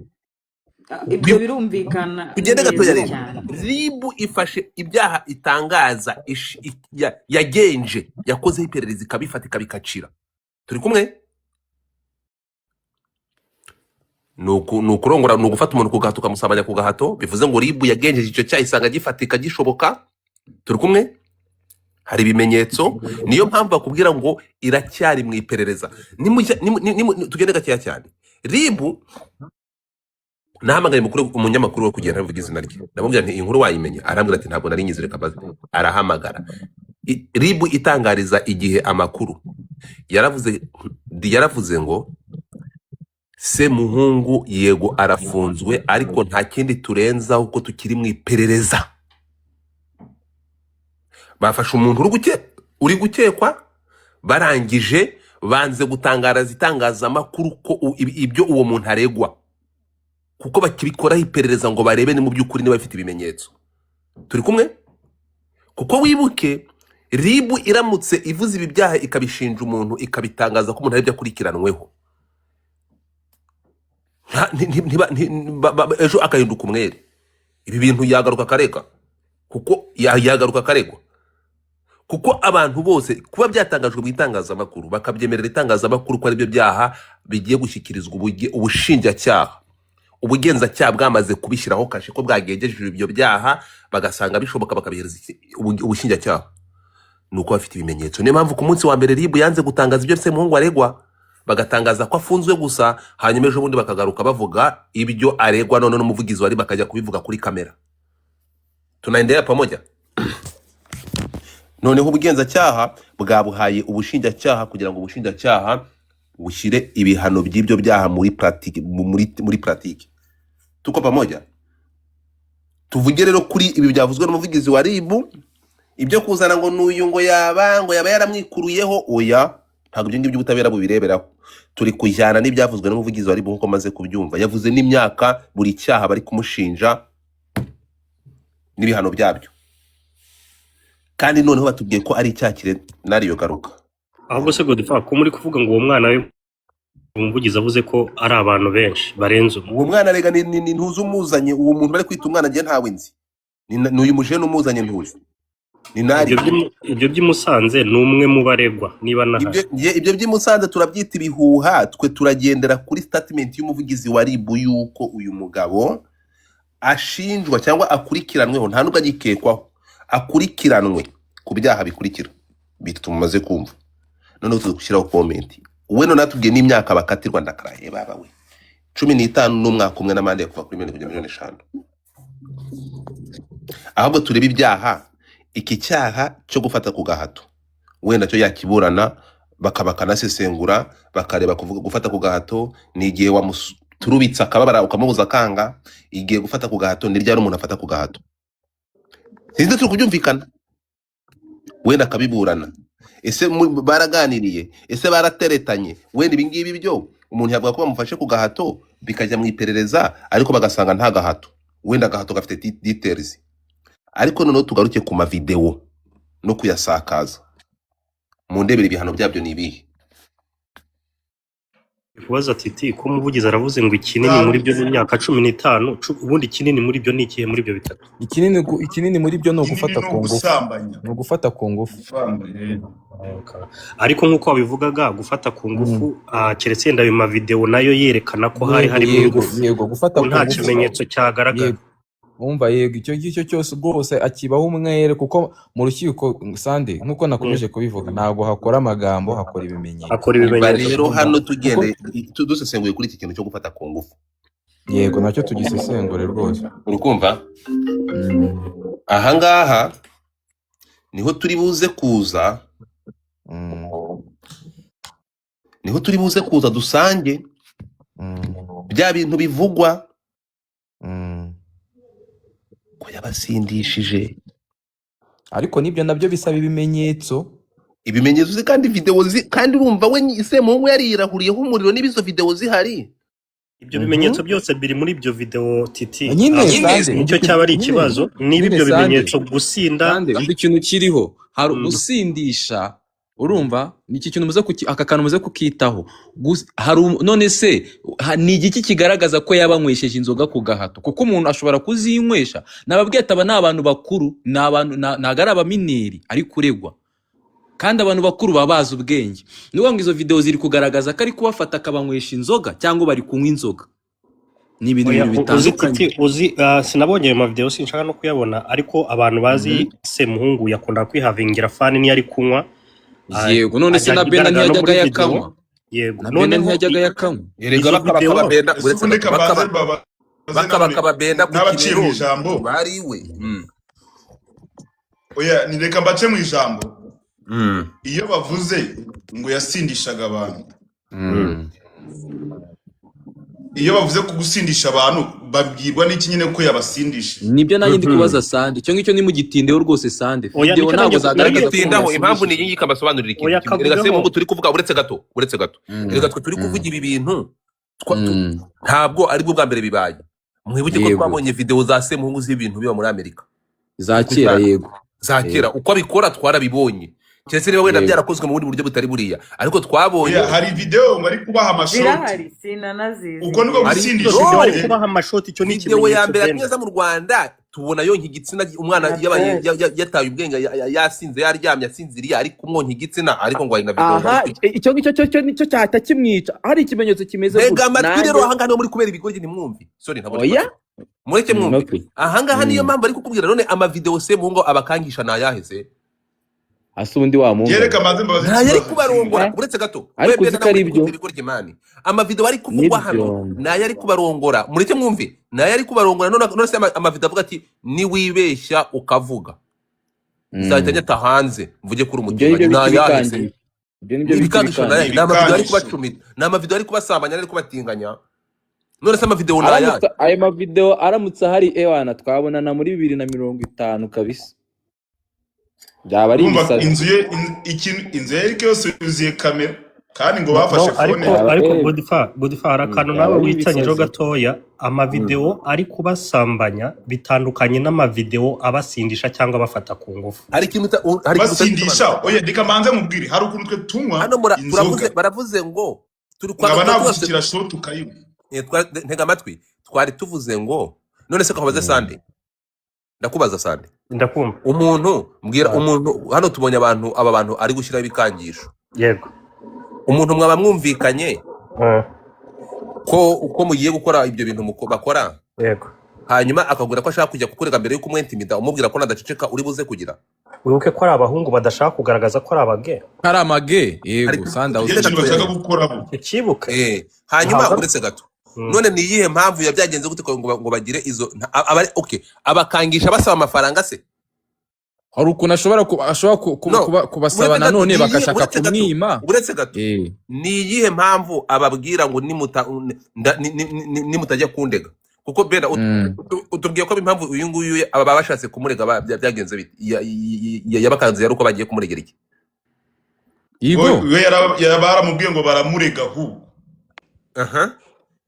ibyo birumvikana tugende gatoya rero RIB ifashe ibyaha itangaza yagenje yakozeho iperereza ikabifata ikabikacira turi kumwe nukurongora nugufata umuntu ku gahato ukamusabanya ku gahato bivuze ngo RIB yagenjeje icyo cyaha isanga gifatika gishoboka turi kumwe hari ibimenyetso niyo mpamvu bakubwira ngo iracyari mu iperereza tugende gakeya cyane RIB nahamagaye umunyamakuru wo kugenda avuga izina rye ndamubwira nti inkuru wayimenye arambwira ati ntabwo nari nyizi reka baze arahamagara RIB itangariza igihe amakuru yaravuze ngo Semuhungu yego arafunzwe ariko nta kindi turenzaho uko tukiri mu iperereza bafashe umuntu uri gukekwa barangije banze gutangariza itangazamakuru ko ibyo uwo muntu aregwa kuko bakibikoraho iperereza ngo barebe ni mu by'ukuri niba bafite ibimenyetso turi kumwe kuko wibuke RIB iramutse ivuze ibi byaha ikabishinja umuntu ikabitangaza ko umuntu aribyo akurikiranweho ejo akahinduka umwere ibi bintu yagaruka akareka kuko yagaruka akaregwa kuko abantu bose kuba byatangajwe mu itangazamakuru bakabyemerera itangazamakuru ko aribyo byaha bigiye gushyikirizwa ubushinjacyaha ubugenzacyaha bwamaze kubishyiraho kashe ko bwagejeje ibyo byaha bagasanga bishoboka bakabihereza ubushinjacyaha nuko bafite ibimenyetso niyo mpamvu ku munsi wa mbere RIB yanze gutangaza ibyo Semuhungu aregwa bagatangaza ko afunzwe gusa hanyuma ejo bundi bakagaruka bavuga ibyo aregwa none n'umuvugizi wari bakajya kubivuga kuri kamera tunaendelea pamoja noneho ubugenzacyaha bwabuhaye ubushinjacyaha kugira ngo ubushinjacyaha bushyire ibihano by'ibyo byaha muri pratique tuko pamoja tuvuge rero kuri ibi byavuzwe n'umuvugizi wa RIB ibyo kuzana ngo n'uyu ngo yaba yaramwikuruyeho oya ntabwo ibyo ngibyo ubutabera bubireberaho turi kujyana n'ibyavuzwe n'umuvugizi wa RIB nkuko maze kubyumva yavuze n'imyaka buri cyaha bari kumushinja n'ibihano byabyo kandi noneho batubwiye ko ari icyakire nariyo garuka ahubwo se Godfa ko muri kuvuga ngo uwo mwana we umuvugizi avuze ko ari abantu benshi barenze uwo mwana rega ni ntuzumuzanye uwo muntu bari kwita umwana ngiye ntawe nzi n'uyu mujene umuzanye ntuzi ni nari ibyo by'imusanze ni umwe mu baregwa niba nahari ibyo by'imusanze turabyita ibihuha, twe turagendera kuri statement y'umuvugizi wa RIB yuko uyu mugabo ashinjwa cyangwa akurikiranweho, nta nubwo agikekwaho, akurikiranwe ku byaha bikurikira bitumumaze kumva. Noneho tugushyiraho comment we none natubwiye n'imyaka bakatirwa ndakaraye baba we 15 n'umwaka umwe n'amande kuva kuri miliyoni 5. Ahubwo tureba ibyaha, iki cyaha cyo gufata ku gahato wenda cyo yakiburana bakabakanasesengura bakareba kuvuga gufata ku gahato ni igihe turubitsa akababara ukamubuza kanga, igihe gufata ku gahato ni ryari umuntu afata ku gahato. Sinzi turi kubyumvikana, wenda akabiburana, ese baraganiriye, ese barateretanye, wenda ibingibi byo umuntu yavuga ko bamufashe ku gahato bikajya mu iperereza ariko bagasanga nta gahato, wenda gahato gafite details. Ariko noneho tugaruke ku mavideo no kuyasakaza, mu ndebere ibihano byabyo ni ibihe. kubaza Titi ko umuvugizi aravuze ngo ikinini muri byo n'imyaka 15, ubundi kinini muri byo ni ikihe muri byo bitatu? Ikinini muri byo no gufata ku ngufu, no gufata ku ngufu. Ariko nkuko wabivugaga gufata ku ngufu, keretse yenda ayo mavideo nayo yerekana ko hari harimo ingufu, yego gufata ku ngufu nta kimenyetso cyagaragara. Umva yego icyo gicyo cyose rwose akibaho umwere, kuko mu rukiko Sande nkuko nakomeje kubivuga ntago hakora amagambo, hakora ibimenyetso. Rero hano tugende dusesenguye kuri iki kintu cyo gufata ku ngufu, yego nacyo tugisesengure rwose, urukumva. Ahangaha niho turi buze kuza, niho turi buze kuza dusange bya bintu bivugwa ko yabasindishije, ariko nibyo nabyo bisaba ibimenyetso kandi video kandi urumva we Semungu yarirahuriyeho umuriro n'ibizo video zihari. Ibyo bimenyetso byose biri muri ibyo video Titi. Nyine icyo cyaba ari ikibazo niba ibyo bimenyetso gusinda ikintu kiriho hari gusindisha. Urumva niki kintu muze aka kantu muze kukitaho, hari none se ni igiki kigaragaza ko yabanywesheje inzoga ku gahato? Kuko umuntu ashobora kuzinywesha, nababwiye ataba n'abantu bakuru, n'abantu nagara abamineri ari kuregwa, kandi abantu bakuru babaza ubwenge. Niwo ngo izo video ziri kugaragaza ko ari kubafata akabanywesha inzoga cyangwa bari kunywa inzoga. Ni ibintu bitandukanye. Sinabonye ayo mavideo, sinshaka no kuyabona, ariko abantu bazi Semuhungu yakunda kwihavingira fani ni ari kunywa. Yego none se na Benda ntiyajyaga yakanywa? Yego none ntiyajyaga yakanywa? Erega bakaba Benda bakaba Benda n'abaciye mu ijambo bariwe. Oya ni reka mbace mu ijambo. Iyo bavuze ngo yasindishaga abantu, iyo bavuze ko gusindisha abantu babwirwa n'iki nyine ko yabasindisha? Nibyo nanjye ndi kubaza Sande, cyo ngicyo ni mu gitindeho rwose Sande. Video ntabwo zagaragaza gitindaho, impamvu ni iyi kabasobanurira ikintu. Erega Semungu turi kuvuga uretse gato. Erega twe turi kuvuga ibi bintu ntabwo ari bwo bwa mbere bibaye. Mwibuke ko twabonye video za Semungu z'ibintu biba muri Amerika zakira. Yego zakira uko abikora twarabibonye, cyese niba wenda byarakozwe mu bundi buryo butari buriya, ariko twabonye hari video bari kubaha amashoti birahari sinanazizi uko niko gusindisha bari kubaha amashoti. Cyo ni video ya mbere neza mu Rwanda tubona yonka igitsina, umwana yataye ubwenge yasinze yaryamye asinziriye ari kumwonka igitsina, ariko ngo ayina video. Icyo ngicyo nicyo cyahita kimwica, hari ikimenyetso kimeze gutya. Ega amatwi rero ahangaha muri kubera ibigoryi ntimwumvi, sorry ntabwo mureke mwumve. Ahangaha niyo mpamvu ari kukubwira none amavideo Semungu abakangisha nayaheze asundi wa mungu yereka maze mbabazi yari kubarongora uretse gato ariko zikari ibyo amavideo ari kuvugwa hano naye ari kubarongora, mureke mwumve, naye ari kubarongora. None se amavideo avuga ati ni wibeshya ukavuga zahita nyata hanze mvuge kuri umutima nayaheze. Ibyo bikangisha naye n'amavideo ari kubacumita, n'amavideo ari kubasambanya, ari kubatinganya. None se amavideo naye ayo mavideo aramutse hari ewana twabonana muri 2050 kabisa. Byaba ari inzu ye Eric yose yuzuye kamera kandi ngo bafashe phone. Ariko Godfa arakano nawe witanyejo gatoya, amavideo ari kubasambanya bitandukanye n'amavideo abasindisha cyangwa bafata ku ngufu. Hari ikintu basindisha. Oya ndika manze mubwire, hari ukuntu twe tunywa hano baravuze ngo turi kwa nagushyikira shot ukayiwe. Ntega amatwi twari tuvuze ngo none se ko babaze Sande ndakubaza Sande. ndakumva. Umuntu mbwira Ah, umuntu hano tubonye aba bantu ari gushyiraho ibikangisho. yego. Umuntu mwaba mwumvikanye Ah, ko mugiye gukora ibyo bintu bakora, yego. hanyuma akagura ko ashaka kujya kukurega mbere yuko umwentimida umubwira ko nadaceceka uri buze kugira. Wibuke ko ari abahungu badashaka kugaragaza ko ari abage. hari amage yego Ariko sanda nicyo kintu bashaka gukoramo. Ikibuke. hanyuma Ntabwo. uretse gato. None ni iyihe mpamvu yabyagenze gute ngo bagire izo okay abakangisha basaba amafaranga se? hari ukuntu ashobora No, kubasaba uretse gato, nanone ni iyihe- bagashaka uretse gato, kumwima uretse gato. Ni iyihe mpamvu ababwira ngo nimutajya kundega? Kuko benda utubwiye ko impamvu uyu nguyu aba bashatse kumurega byagenze bite? Yabakanze yari uko bagiye kumuregera iki? Yego we baramubwiye ngo baramurega ahubwo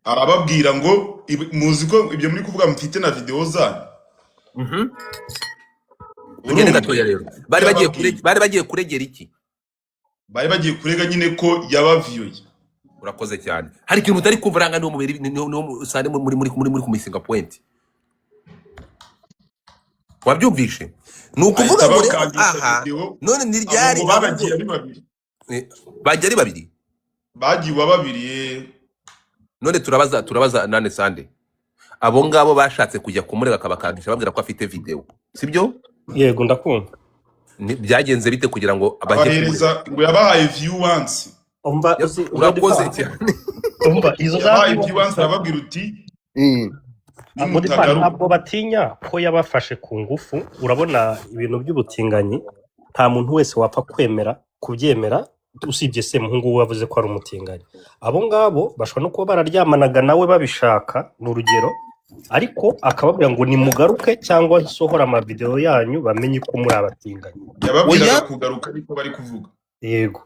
arababwira ngo muzi ko ibyo muri kuvuga mfite na video zanyu. Ugende gatoya rero. Bari bagiye kuregera iki? Bari bagiye kurega nyine ko yabaviyoye. Urakoze cyane. Hari ikintu mutari kumva no mubiri no Sande muri kumisinga point. Wabyumvishe? Ni ukuvuga ngo aha none ni ryari babagiye ari babiri. Bagiye ari babiri. Bagiye babiri. None turabaza nane Sande. Abo ngabo bashatse kujya kumurega akabakangisha babwira ko afite video. Sibyo? Yego ndakumva. Byagenze bite kugira ngo abahereza ngo yabahaye view once. Umva urakoze cyane. Umva izo yabahaye view once ababwira uti ntabwo batinya ko yabafashe ku ngufu. Urabona ibintu by'ubutinganyi nta muntu wese wapfa kubyemera usibye Semuhungu wavuze ko ari umutinganyi. Abo ngabo bashobora no kuba bararyamanaga nawe babishaka n'urugero, ariko akababwira ngo nimugaruke cyangwa isohora amavideo yanyu bamenye ko muri abatinganyi. Yababwiraga kugaruka ariko bari kuvuga. Yego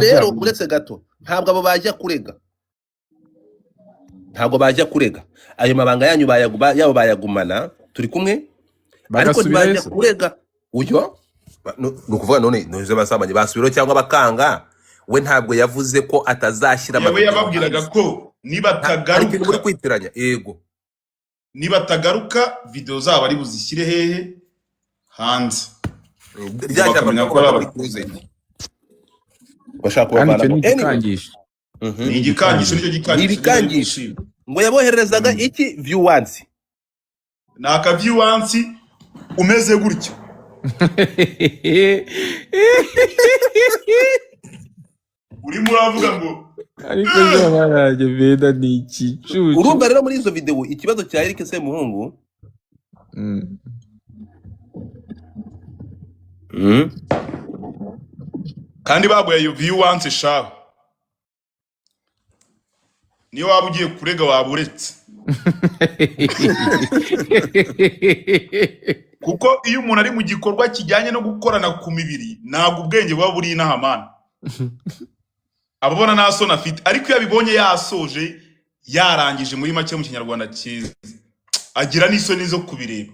rero uretse gato ntabwo abo bajya kurega. Ntabwo bajya kurega. Ayo mabanga yanyu yabo bayagumana turi kumwe ariko ntibajya kurega. Uyo nukuvuga none noze basambanye basubiro cyangwa bakanga. We ntabwo yavuze ko atazashyira amavideo. Yababwiraga ko nibatagaruka muri kwitiranya. Yego. Nibatagaruka video zabo ari buzishyire hehe hanze. Ryajya muri cruise. Bashaka kubana. Ni igikangisho nicyo gikangisho. Ngo yabohererezaga iki view once. Naka view once umeze gutyo. Urimo uravuga ngo ariko zabaraje beda ni iki cucu. Urumva rero muri izo video ikibazo cya Eric Semuhungu kandi baguye iyo view once shaho. Niyo waba ugiye kurega waburetse. Kuko iyo umuntu ari mu gikorwa kijyanye no gukorana ku mibiri ntabwo ubwenge buba buri inahamana. Ababona nta soni afite ariko iyo abibonye yasoje yarangije muri make mu kinyarwanda cyiza agira n'isoni zo kubireba.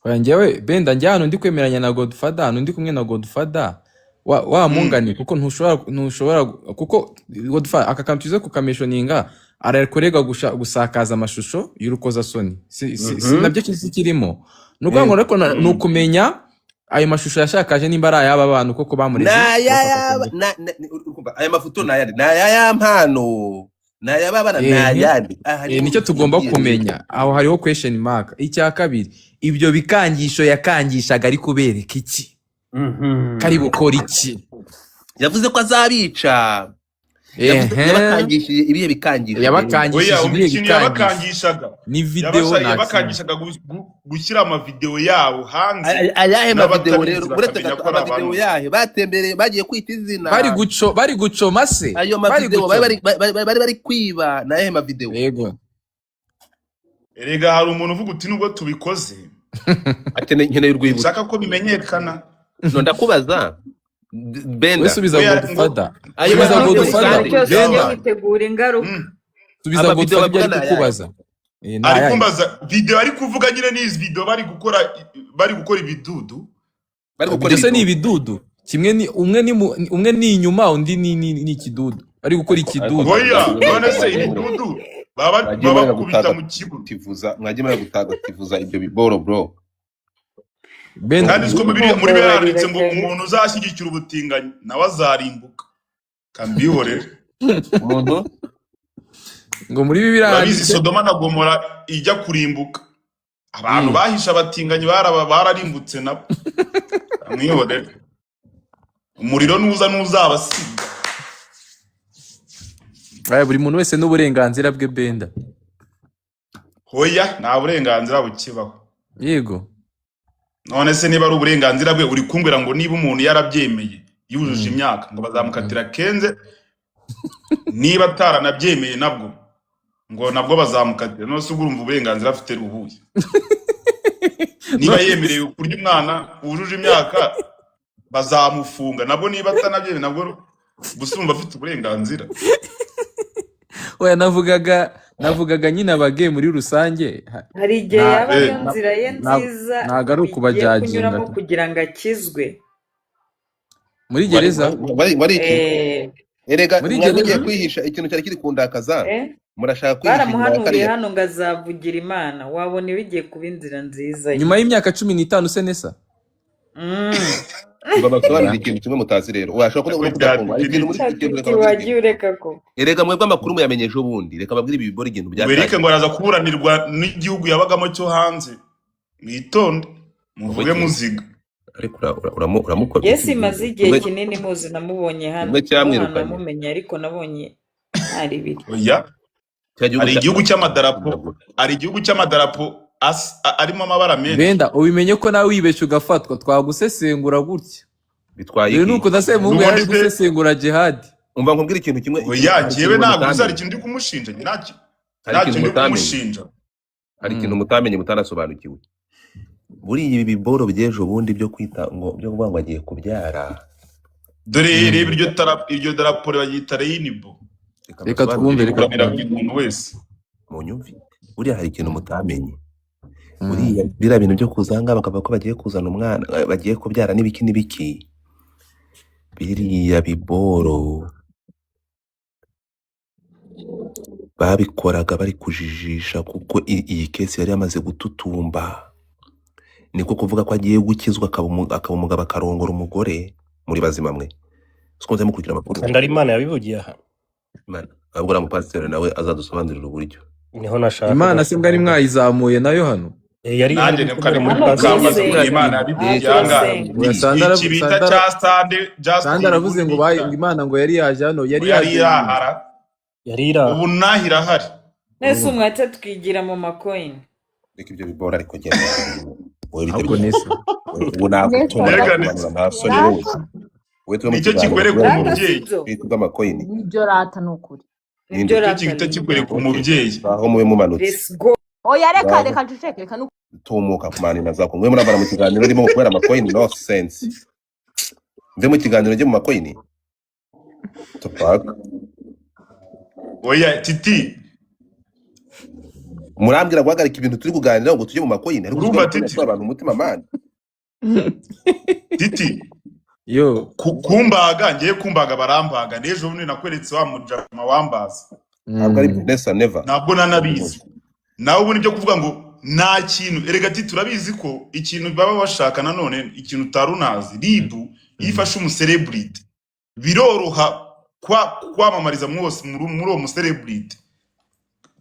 Njyewe benda njya hano ndi kwemeranya na Godfather, hano ndi kumwe na Godfather wa mungani kuko ntushobora kuko Godfather akakantuze kukameshoninga arakorega gusakaza amashusho y'urukoza soni nabyo kirimo nuko ngo ariko nukumenya ayo mashusho yashakaje nimba ari ayaba abantu koko bamureze aya mafoto naya mpano nayababana nayandi nicyo tugomba kumenya. Aho hariho question mark. Icya kabiri ibyo bikangisho yakangishaga ari kubereka iki? Kari bukora iki? Yavuze ko azabica. Yabakangishije ibiye bikangisho. Yabakangishije ibiye bikangishaga. Ni video yabakangishaga gushyira ama video yabo hanze. Ayahe ma video rero uretse ama video yahe batembereye bagiye kwita izina. Bari gucoma se. Ayo ma video bari kwiba naye ma video. Yego. Erega hari umuntu uvuga uti nubwo tubikoze nkeneye urwibutso. Nshaka ko bimenyekana. No ndakubaza Benda. Subiza Godfather. Subiza Godfather. Benda. Yitegura ingaruka. Subiza Godfather byari kukubaza. Ari kumbaza video ari kuvuga nyine ni izi video bari gukora ibidudu. Byose ni ibidudu. Kimwe ni umwe ni inyuma undi ni ikidudu. Bari gukora ikidudu. Oya, none se ibidudu baba kubita mu kibuga. Tivuza mwaje muri gutagatifuza ibyo biboro bro. Ben kandi siko muri biriya handitse ngo Mumbabarira umuntu uzashyigikira ubutinganyi nawe azarimbuka kambihorere umuntu ngo muri Bibiliya urabizi handitse Sodoma na Gomora ijya kurimbuka abantu bahisha abatinganyi bararimbutse nabo mwihorere umuriro nuza ntuzabasiga. buri muntu wese n'uburenganzira bwe Benda. Hoya nta burenganzira bukibaho. Yego. None se niba ari uburenganzira bwe uri kumbwira ngo niba umuntu yarabyemeye yujuje imyaka ngo bazamukatira kenze niba ataranabyemeye nabwo ngo nabwo bazamukatira. None se urumva uburenganzira afite ruhuye niba yemereye kurya umwana wujuje imyaka bazamufunga nabwo niba atanabyemeye nabwo gusumba afite uburenganzira. Oya navugaga nyine abage muri rusange. Hari igihe yaba iyo nzira ye nziza ntago ari ukubajyaginga kugira ngo akizwe muri gereza. Erega mwagiye kwihisha ikintu cyari kiri kundakaza murashaka kwihisha. Baramuhanuriye hano ngo azavugira Imana wabona bigiye kuba inzira nziza nyuma y'imyaka 15 se nesa. Babasobanurira ikintu kimwe mutazi rero washaka ko kudakumva ikintu muri ikintu wagiye ureka ko erega mwebwe amakuru muyamenyeje ubundi reka babwire ibi bibora ikintu bya Eric ngo araza kuburanirwa n'igihugu yabagamo cyo hanze mwitonde muvuge muziga ariko uramukora. Yes imaze igihe kinini muzi namubonye hano namumenye ariko nabonye ari biri. Oya ari igihugu cy'amadarapo arimo amabara menshi. Benda ubimenye ko nawe wibeshe ugafatwa twagusesengura gutya bitwaye iki nuko dase mungu yari gusesengura jihad. Umva nkubwira ikintu kimwe. Oya jewe ntabwo uzari ikintu ndi kumushinja ntacyo ndi kumushinja. Hari ikintu mutamenye mutarasobanukiwe. Buri ibi biboro byejo bundi byo kwita ngo byo kuvuga ngo agiye kubyara dore reba iryo darapo bagita Rainbow. Reka twumve reka umuntu wese mu nyumvi buriya hari ikintu mutamenye. Buriya bira bintu byo kuzanga bakaba ko bagiye kuzana umwana bagiye kubyara n'ibiki biriya biboro babikoraga bari kujijisha kuko iyi kesi yari yamaze gututumba. Niko kuvuga ko agiye gukizwa akaba umugabo akarongora umugore muri bazima mwe. Sikonze mukurikira amakuru. Kandi Imana yabivugiye aha. Imana abura mu pasteur nawe azadusobanurira uburyo. Niho nashaka. Imana se mbwa ari mwayizamuye nayo hano. Yari nanjye nekari muri pasteur Imana yabivugiye anga. Ikibita cya Sande aravuze ngo Imana ngo yari yaje hano yari yahara. Ubu nahira hari. Nese umwate twigira mu macoin. Reka ibyo bibora ariko genda. Ahubwo nese. Ubu nagutumira amaso rero. Nicyo kikwereka umubyeyi. Twitwa amacoin. Nibyo rata nukuri. Nibyo rata kikwereka umubyeyi. Aho muwe mumanutse. Oya reka nceceke reka tumuka kumana nazako mwe murabara mu kiganiro urimo gukorera amacoin no sense. Mve mu kiganiro ryo mu macoin. Topaka. Oya titi murambwira guhagarika ibintu turi kuganira ngo tujye mu macoin ariko abantu umutima man titi yo kumbaga ngiye kumbaga barambaga nejo bundi nakweretse wa mujama wambaza ntabwo ari Nessa never ntabwo nanabizi nawe ubu nibyo kuvuga ngo nta kintu erega titi turabizi ko ikintu baba bashaka nanone ikintu utarunazi ribu yifashe umucelebrity biroroha kwamamariza mwose muri uwo mucelebrity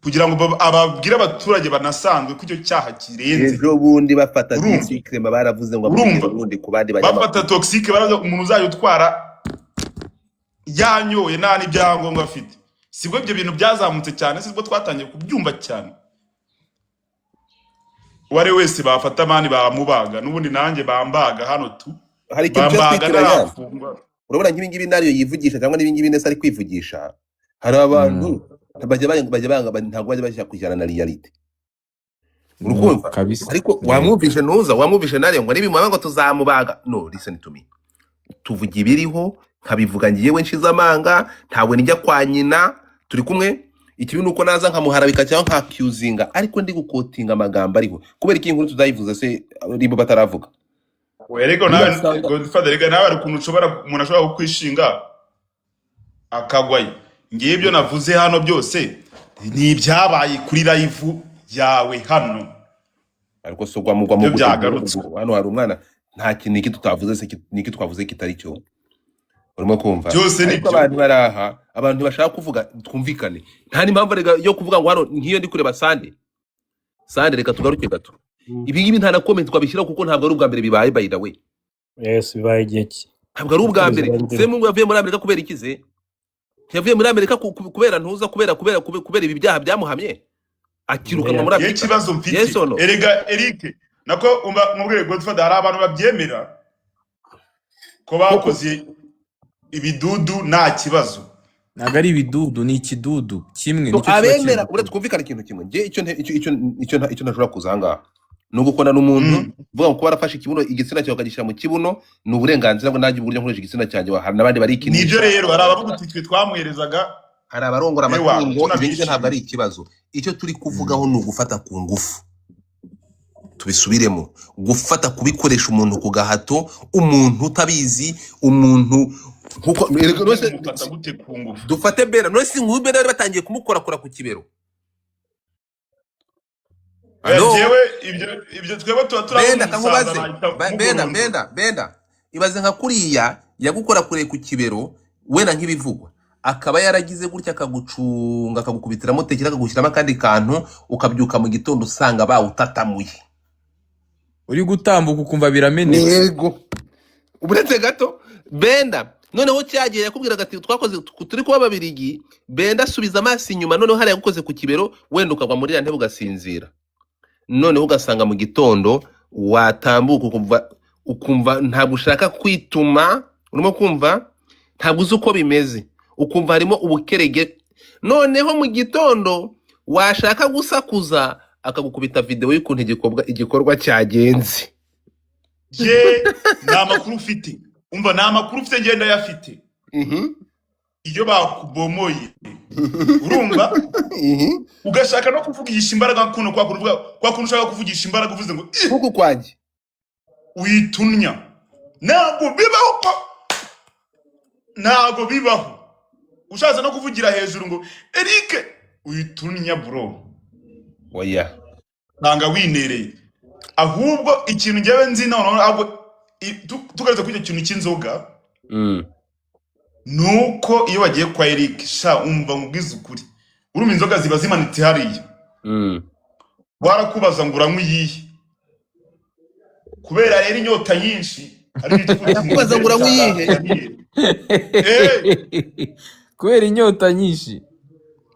kugira ngo ababwire abaturage banasanzwe ko icyo cyaha kirenze. Ejo bundi bafata toxique baravuze ngo abundi ku bandi bafata toxique baraza umuntu uzayutwara yanyoye nta n'ibyangombwa afite. Sibwo ibyo bintu byazamutse cyane sibwo twatangiye kubyumva cyane. Ware wese bafata mani bamubaga n'ubundi nanjye bambaga hano tu hari ikintu cy'ikiranya. Urabona nk'ibingibi nariyo yivugisha cyangwa n'ibingibi Nessa ari kwivugisha hari abantu bajya banga ntabwo bajya bashaka kujyana na reality. Urukumva ariko wamwumvishe nuza wamwumvishe nariyo ngo nibimwanga ngo tuzamubaga. No, listen to me. Tuvuga ibiriho nkabivuga ngiyewe nshiza amanga ntawe nijya kwa nyina turi kumwe. Ikibi nuko naza nkamuharabika cyangwa nkakuzinga ariko ndi gukotinga amagambo ariko kubera iki inkuru tuzayivuza se ribo bataravuga. Werego nawe Godfather rega nawe ari kuntu umuntu ashobora kukwishinga akagwaye. Ngiye ibyo navuze hano byose ni ibyabaye kuri live yawe hano. ariko so gwamugwa mu byo gute byagarutswe. hano hari umwana nta kintu iki tutavuze se niki twavuze kitari cyo urimo kumva byose ariko nibyo. abantu baraha abantu bashaka kuvuga twumvikane nta n'impamvu rega yo kuvuga ngo hano nkiyo ndi kureba Sande reka tugaruke gato ibi ngibi nta na comment twabishyira kuko ntabwo ari ubwa mbere bibaye by the way Yes, bibaye igihe ki. ntabwo ari ubwa mbere Bibaye Semungu yavuye muri Amerika kubera ikize yavuye muri Amerika kubera ntuza kubera ibi byaha byamuhamye akirukanwa muri Ye Amerika kibazo mfite. yes or no Erega Eric nako umba mubwire Godfather hari abantu babyemera ko bakoze ibidudu nta kibazo. ntabwo ari ibidudu ni ikidudu kimwe so nicyo kiba abemera kiri uretse kumvikana ikintu kimwe nge icyo ntashobora kuzanga no gukona n'umuntu vuga ngo kuba warafashe ikibuno igitsina cyawe ukagishyira mu kibuno ni uburenganzira bwo nanjye uburyo nkoresha igitsina cyanjye hari n'abandi barikinisha Nibyo rero hari abavuga uti twe twamwerezaga hari abarongora ewa amatungo ibyo ngibyo ntabwo tunabyishimiye. ari ikibazo icyo turi kuvugaho ni ugufata ku ngufu tubisubiremo gufata kubikoresha umuntu ku gahato umuntu utabizi umuntu nkuko Mufata gute ku ngufu? dufate Bera none si nk'ubu Bera batangiye kumukorakora ku kibero Jewe ibyo twebwe tuba Benda turabona kankubaze umusaza nahita Benda ibaze nka kuriya yagukora kure ku kibero wena nk'ibivugwa akaba yaragize gutya akagucunga akagukubitiramo tekera akagushyiramo akandi kantu ukabyuka mu gitondo usanga bawutatamuye uri gutambuka ukumva biramenetse yego uburetse gato Benda noneho cyagiye yakubwiraga ati twakoze turi kuba babirigi Benda asubiza amaso inyuma noneho hari yagukoze ku kibero wenda ukagwa muri ya ntebe ugasinzira noneho ugasanga mu gitondo watambuka ukumva ntabwo ushaka kwituma urimo kumva ntabwo uzi uko bimeze ukumva harimo ubukerege noneho mu gitondo washaka gusakuza akagukubita video y'ukuntu igikorwa cyagenze je nta makuru ufite umva nta makuru ufite ngenda yafite iyo bakubomoye urumva ugashaka no kuvugisha imbaraga kuno kwa kuno ushaka kuvugisha imbaraga uvuze ngo kuko kwanjye witunya ntabwo bibaho ushaza no kuvugira hejuru ngo Eric witunya bro oya nanga winereye ahubwo ikintu ngewe nzi none ahubwo tugaretse kuri icyo kintu cy'inzoga nuko iyo bagiye kwa Eric sha umva mubwiza ukuri urumva inzoga ziba zimanitse hariya warakubaza ngo uranywa iyihe kubera rero inyota nyinshi kubaza ngo uranywa iyihe kubera inyota nyinshi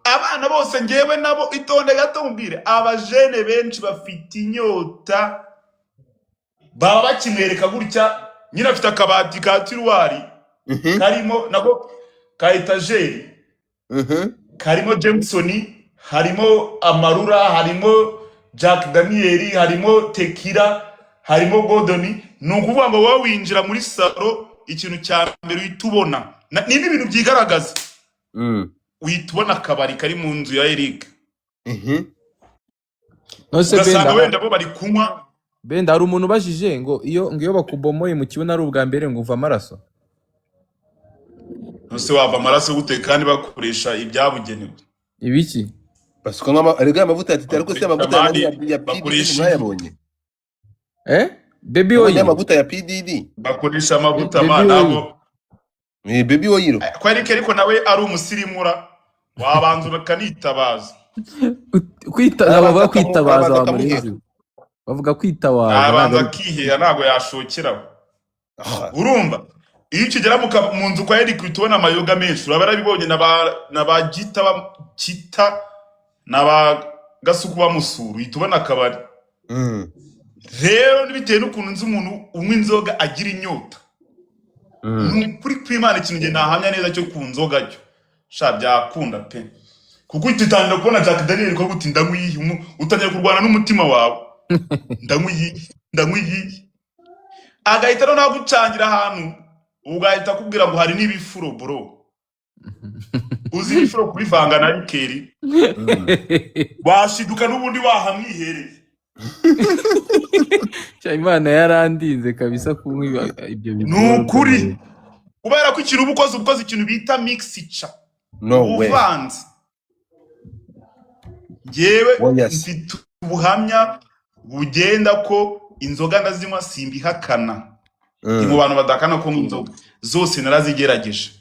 abana bose ngewe nabo itonde gato mbire abajene benshi bafite inyota baba bakimwereka gutya nyina afite akabati ka tiruwari karimo nako ka etajeri karimo Jameson harimo amarura harimo Jack Daniel harimo Tequila harimo Gordon nukuvuga ngo wowe winjira muri salo ikintu cya mbere uhitubona ni ibintu byigaragaza uhitubona akabari kari mu nzu ya Eric ugasanga wenda bo bari kunywa Benda hari umuntu ubajije ngo iyo bakubomoye mu kibuno ari ubwa mbere ngo uva amaraso nose wava amaraso gute kandi bakoresha ibyabugenewe ibiki basuka nk'ama amavuta ya titi ariko se amavuta ya PDD mwayabonye baby oil amavuta ya PDD bakoresha amavuta nabo baby oil kwa Eric ariko nawe ari umusirimura wabanza bakanitabaza bavuga kwitabaza wa muri bavuga kwitabaza abanza kihera ntago yashokera urumva iyo ukigera mu nzu kwa Eric utubona amayoga menshi uraba yarabibonye n'abagita n'abagasuku bamusura uhitubona akabari rero bitewe n'ukuntu nzi umuntu unywa inzoga agira inyota kuri kwimana ikintu nge nahamya neza cyo ku nzoga cyo sha byakunda pe kuko utitangira kubona Jack Daniel ko guti ndanywa iyi utangiye kurwana n'umutima wawe ndanywa iyi agahita no nagucangira ahantu ugahita kubwira ngo hari n'ibifuro bro uzi ibifuro kubivanga na rikeri washiduka n'ubundi wahamwihereye Imana yarandinze kabisa kunywa ibyo bintu nukuri kubera ko ikintu ubukoze ikintu bita mixture uvanze yewe mfite ubuhamya bugenda ko inzoga ndazinywa simbihakana ni mu bantu badakana ko inzoga zose narazigerageje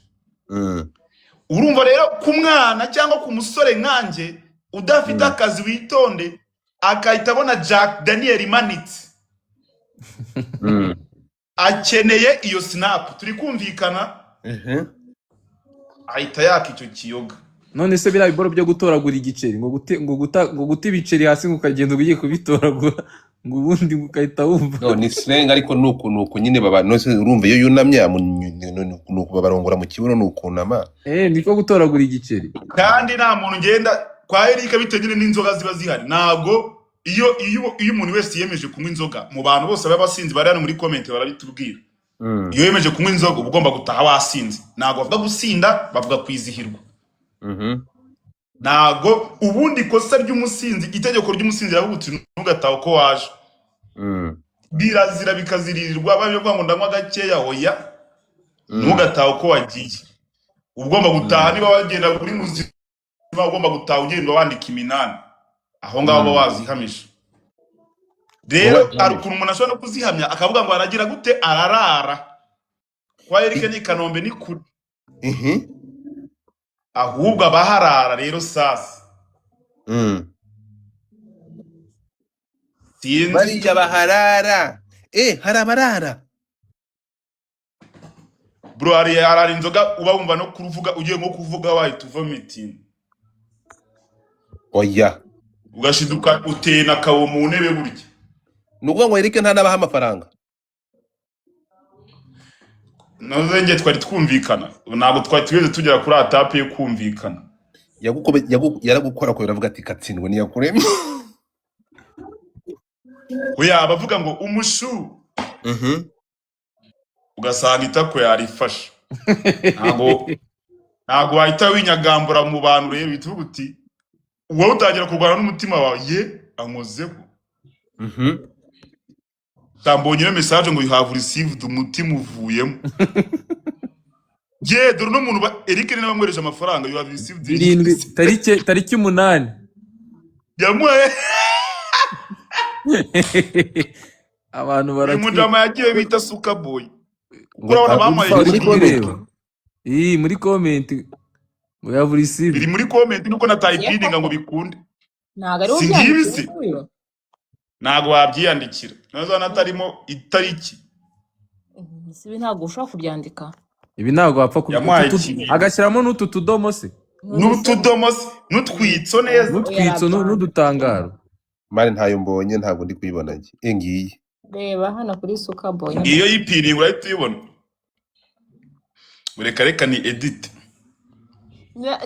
urumva rero ku mwana cyangwa ku musore nkanjye udafite akazi witonde akahita abona Jack Daniel imanitse akeneye iyo snap turi kumvikana ahita yaka icyo kiyoga. None se biriya biboro byo gutoragura igiceri ngo guta ibiceri hasi ngo ukagenda ugiye kubitoragura ngo ubundi ukahita wumva no ni slang ariko nuko nyine baba nose urumva iyo yunamye nuko babarongora mu kibuno nukunama niko gutoragura igiceri kandi nta muntu ngenda kwa Eric bitegere n'inzoga ziba zihari ntabwo iyo umuntu wese yemeje kunywa inzoga mu bantu bose b'abasinzi bari hano muri comment barabitubwira iyo yemeje kunywa inzoga uba ugomba gutaha wasinze ntabwo bavuga gusinda bavuga kwizihirwa ntabwo ubundi kosa ry'umusinzi itegeko ry'umusinzi ravuga uti ntugataha uko waje birazira bikaziririrwa bavuga ngo ndanywa gakeya hoya ntugataha uko wagiye ugomba gutaha niba wagenda kuri muzima ugomba gutaha ugenda wandika iminani aho ngaho baba wazihamisha rero arukuntu umuntu ashobora no kuzihamya akavuga ngo aragira gute ararara kwa Eric ni Kanombe ni kuri ahubwo abaharara rero sasa bariya baharara harabarara bro hari inzoga uba wumva no kuruvuga ugiye nko kuvuga wahita uva meeting oya ugashiduka utena kawo mu ntebe burya nuko ngo Eric ntanabaha amafaranga nozenge twari twumvikana ntabwo twari tweze tugera kuri atape yo kumvikana yaragukora ko biravuga ati katsindwe niyakuremye oya abavuga ngo umushu ugasanga itako yarifasha ntabwo wahita winyagambura mu bantu rero bituvuga uti wowe utangira kurwana n'umutima wawe ye ankozeho tambonye message ngo you have received umutima uvuyemo ye dore no muntu Eric ni bamwereje amafaranga you have received tariki 8 yamuye abantu baratwi mujama yagiye bita suka boy urabona bamaye muri comment ngo you have received biri muri comment nuko natayipinga ngo bikunde ntago wabyiyandikira nazo natarimo itariki sibi ntago ushobora kubyandika ibi ntago wapfa agashyiramo n'utu tudomo se n'utwitso neza n'utwitso n'udutangaro mari ntayo mbonye ntago ndi kuyibona ngiye ngiye reba hano kuri suka boy iyo yipiringa urahita uyibona reka ni edit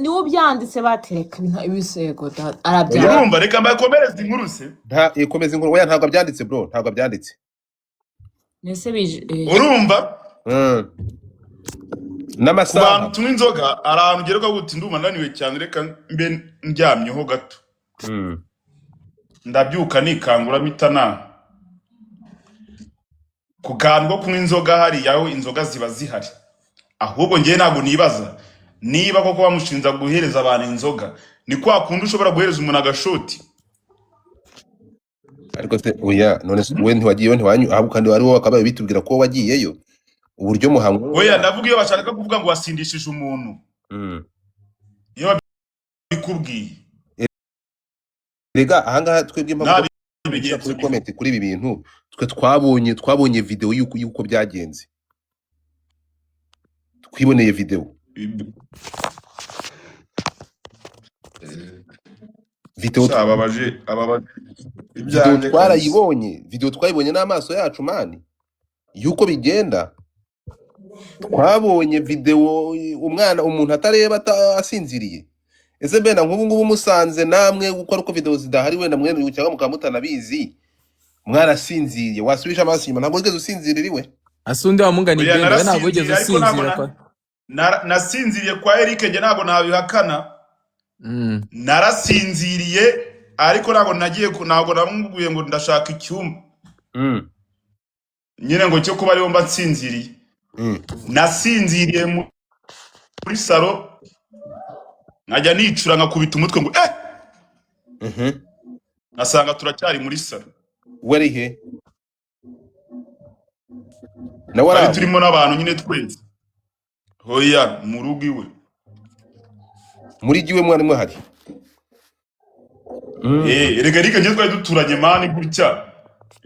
niwo byanditse batereka ibisego arabyandika urumva reka mbakomereza inkuru se ikomeza inkuru oya ntago byanditse bro ntago byanditse nese bije urumva n'amasaha abantu tunywa inzoga arantu gereka guti nduma naniwe cyane reka mbe ndyamyeho gato ndabyuka nikangura mitana kugango kunywa inzoga hari yaho inzoga ziba zihari ahubwo ngiye ntabwo nibaza niba koko bamushinza guhereza abantu inzoga ni kwa kundi ushobora guhereza umuntu agashoti ariko se oya none we ntiwagiyeyo ntiwanyu ahubwo kandi wari wowe akabaye bitubwira ko wagiyeyo uburyo muhamwe oya ndavuga iyo bashaka kuvuga ngo wasindishije umuntu iyo bikubwiye rega ahangaha twebwe impamvu kuri comment kuri ibi bintu twe twabonye video yuko byagenze twiboneye video video twayibonye n'amaso yacu mani yuko bigenda twabonye video umuntu atareba asinziriye ese benda nk'ubu ngubu musanze namwe gukora uko video zidahari wenda mwene cyangwa mukamutanabizi mwarasinziriye wasubisha amaso inyuma ntabwo wigeze usinziririwe asundi wamungani benda ntabwo wigeze usinzira kwa nasinziriye kwa Eric nge ntabwo nabihakana narasinziriye ariko ntabwo namubwiye ngo ndashaka icyumba nyine ngo cyo kuba ariho mba nsinziriye nasinziriye muri salo nkajya nicura nkakubita umutwe ngo nasanga turacyari muri salo wari he nawe twari araho turimo n'abantu nyine twese hoya mu rugo iwe muri giwe mwari muhari erega rika njye twari duturanye mani gutya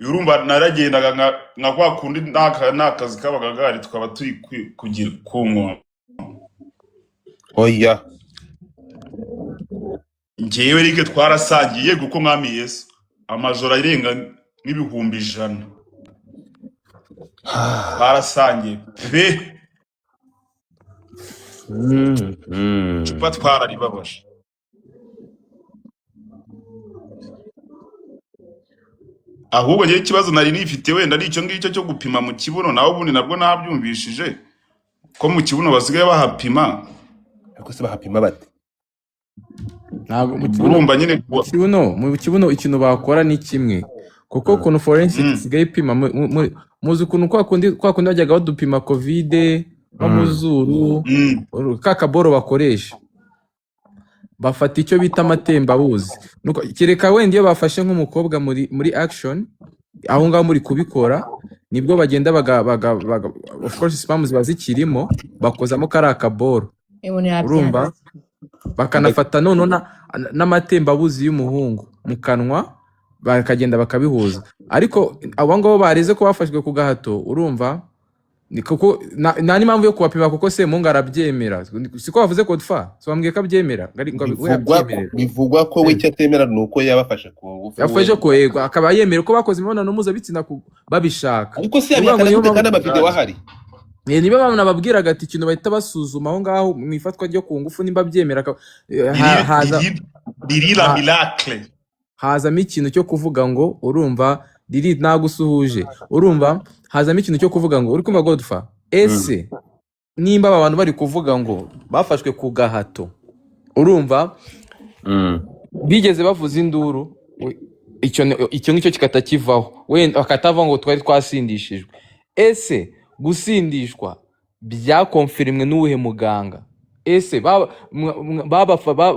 urumva naragendaga nka kwa kundi n'akazi kabaga gahari tukaba turi kugira kunywa oya njyewe rike twarasangiye kuko mwami Yesu amajoro arenga n'ibihumbi 100 twarasangiye pe cupa twararibabasha ahubwo njye ikibazo nari nifite wenda ari icyo ngicyo cyo gupima mu kibuno nawe ubundi nabwo nabyumvishije ko mu kibuno basigaye bahapima ariko se bahapima bate ntabwo urumva nyine mu kibuno ikintu bakora ni kimwe kuko ukuntu forensic isigaye ipima muzi ukuntu kwa kundi bajyaga badupima covid no mu zuru ka kaboro bakoresha bafata icyo bita amatembabuzi kereka wenda iyo bafashe nk'umukobwa muri action aho ngaho muri kubikora nibwo bagenda of course spam ziba zikirimo bakozamo kari akaboro urumva bakanafata none n'amatembabuzi y'umuhungu mu kanwa bakagenda bakabihuza ariko abo ngabo bareze ko bafashwe ku gahato urumva kuko nta n'impamvu yo kubapima kuko Semungu arabyemera siko bavuze ko dfa bambwiye ko abyemera bivugwa ko we icyo atemera ni uko yabafashe ku ngufu yafashe ko yego akaba yemera ko bakoze imibonano mpuzabitsina babishaka ariko se yabihakana kandi amavideo ahari niba bamwe nababwiraga ati ikintu bahita basuzuma aho ngaho mu ifatwa ryo ku ngufu nimba byemera dirira miracle hazamo ikintu cyo kuvuga ngo urumva diri nagusuhuje urumva hazamo ikintu cyo kuvuga ngo uri kumva Godfa ese nimba abantu bari kuvuga ngo bafashwe ku gahato urumva bigeze bavuza induru icyo ngicyo kikatakivaho wenda bakatava ngo twari twasindishijwe ese gusindishwa byakonfirimwe n'uwuhe muganga ese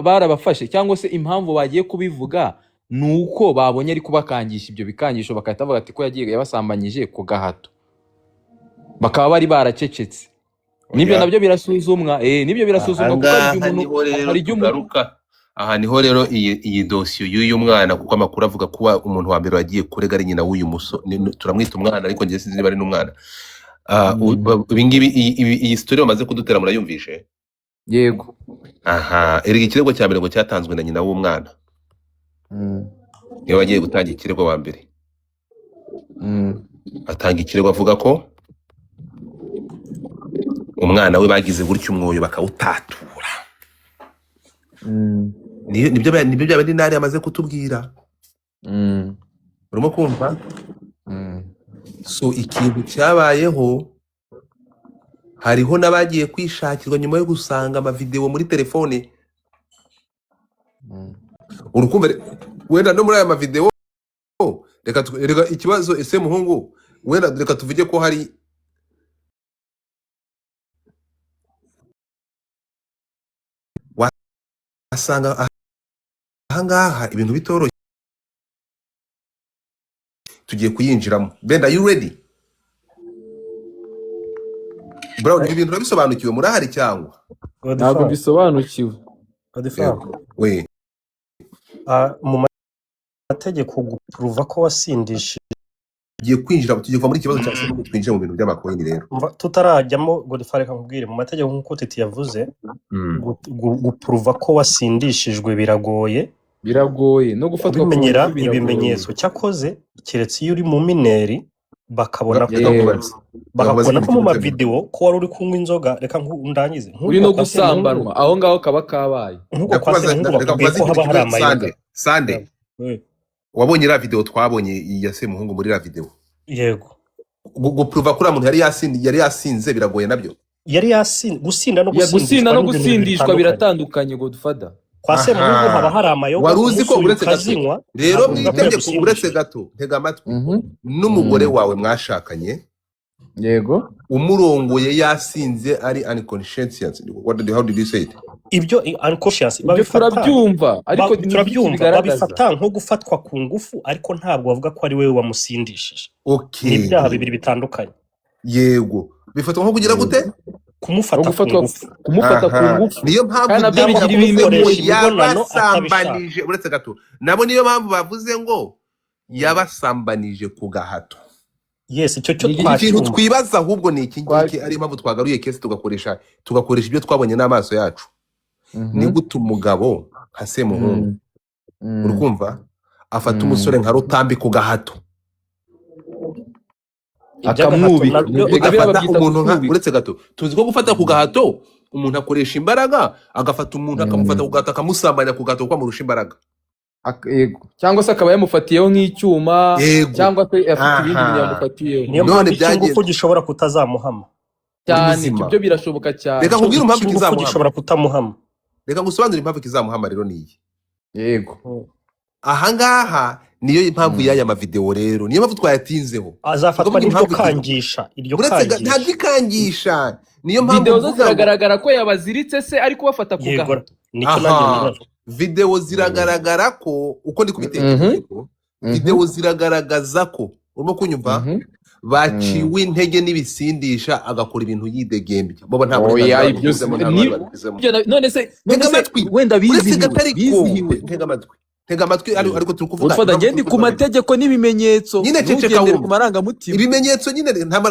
barabafashe cyangwa se impamvu bagiye kubivuga nuko babonye ari kubakangisha ibyo bikangisho bakahita bavuga ati ko yagiye yabasambanyije ku gahato bakaba bari baracecetse nibyo nabyo birasuzumwa nibyo birasuzumwa kuko ari garuka aha niho rero iyi dosiyo y'uyu mwana kuko amakuru avuga kuba umuntu wa mbere wagiye kurega ari nyina w'uyu musore turamwita umwana ariko njye sinzi niba ari n'umwana ibingibi iyi story bamaze kudutera murayumvishe yego aha erega ikirego cya mbere ngo cyatanzwe na nyina w'umwana niyo bagiye gutanga ikirego wa mbere atanga ikirego avuga ko umwana we bagize gutyo umwoyo bakawutatura nibyo byaba ari nari amaze kutubwira urimo kumva so ikintu cyabayeho hariho n'abagiye kwishakirwa nyuma yo gusanga amavideo muri telefone urukumva wenda no muri aya mavideo reka ikibazo ese muhungu wenda reka tuvuge ko hari wasanga ahangaha ibintu bitoroshye tugiye kuyinjiramo Benda you ready Brown ibintu urabisobanukiwe murahari cyangwa ntabwo bisobanukiwe we mu mategeko gupuruva ko wasindishije tugiye kwinjira tugiye kuva muri ikibazo cya Semungu twinjira mu bintu by'amakoini rero tutarajyamo Godfrey nkubwire mu mategeko nk'uko Titi yavuze gupuruva ko wasindishijwe biragoye no gufatwa kumenyera ibimenyetso cyakoze keretse iyo uri mu mineri bakabona ko mu mavideo ko wari uri kunywa inzoga reka ndangize uri no gusambanwa aho ngaho kaba kabaye Sande wabonye ira video twabonye ya Semuhungu muri ira video yego guprova kuri umuntu yari yasinze biragoye nabyo yari yasinze gusinda no gusindishwa biratandukanye Godfather kwa Semuhungu haba hari amayoga waruzi ko uretse gato rero mwitegeko uretse gato ntega amatwi n'umugore wawe mwashakanye yego umurongoye yasinze ari unconscious how did you say it ibyo unconscious ibyo turabyumva ariko ni iki turabyumva bigaragaza babifata nko gufatwa ku ngufu ariko ntabwo bavuga ko ari wewe wamusindishije ni okay ibyaha bibiri bitandukanye yego bifatwa nko kugira gute no kumufata ku gufatwa ngufu kumufata ku aha ngufu niyo mpamvu kandi nabyo byaba bigira bavuze ngo kumukoresha imibonano atabishaka yabasambanije uretse gato nabo niyo mpamvu bavuze ngo yabasambanije ku gahato yes icyo cyo Ni iki ikintu twacyumva twibaza ahubwo ni iki twa ngiki ari impamvu twagaruye kesi tugakoresha ibyo twabonye n'amaso yacu ni Mhm. gute umugabo nka Semuhungu uri Mm. kumva afata Mm. umusore nka Rutambi ku gahato iby'agahato akamwubika nabyo Ega biriya agafata babyita umuntu nka gukubika uretse gato tuzi ko gufata ku gahato umuntu akoresha imbaraga agafata umuntu akamufata ku gahato akamusambanya ku gahato kuko amurusha imbaraga Yego. Cyangwa se akaba yamufatiyeho nk'icyuma yego cyangwa se afite ibindi bintu aha yamufatiyeho niyo none mpamvu icy'ingufu byagenze gishobora kutazamuhama uri cyane muzima ibyo birashoboka cyane reka nkubwire impamvu icy'ingufu kizamuhama gishobora kutamuhama reka ngusobanurire impamvu kizamuhama rero niyi yego ahangaha niyo impamvu Mm. y'aya mavideo rero niyo mpamvu twayatinzeho azafatwa tukavuga n'iryo impamvu kangisha iryo uretse kangisha ntabwo ikangisha niyo mpamvu videwo zo mvuga ngo ziragaragara ko yabaziritse se ari kubafata ku yego gahato nicyo nanjye aha nibaza videwo ziragaragara ko uko ndi Mhm. kubitekereza ariko Mhm. videwo ziragaragaza ko urimo kunyumva Mhm. Mm. baciwe intege n'ibisindisha agakora ibintu yidegembya bobo nta burenganzira oya ibyo babigizemo nta ruhare babigizemo none se ntega amatwi wenda uretse bizihiwe gatari bizihiwe ntega amatwi ariko turi kuvuga Godfather impamvu ngende turi ku kuvuga mategeko n'ibimenyetso nyine ceceka ntugendere ku wumve marangamutima ibimenyetso nyine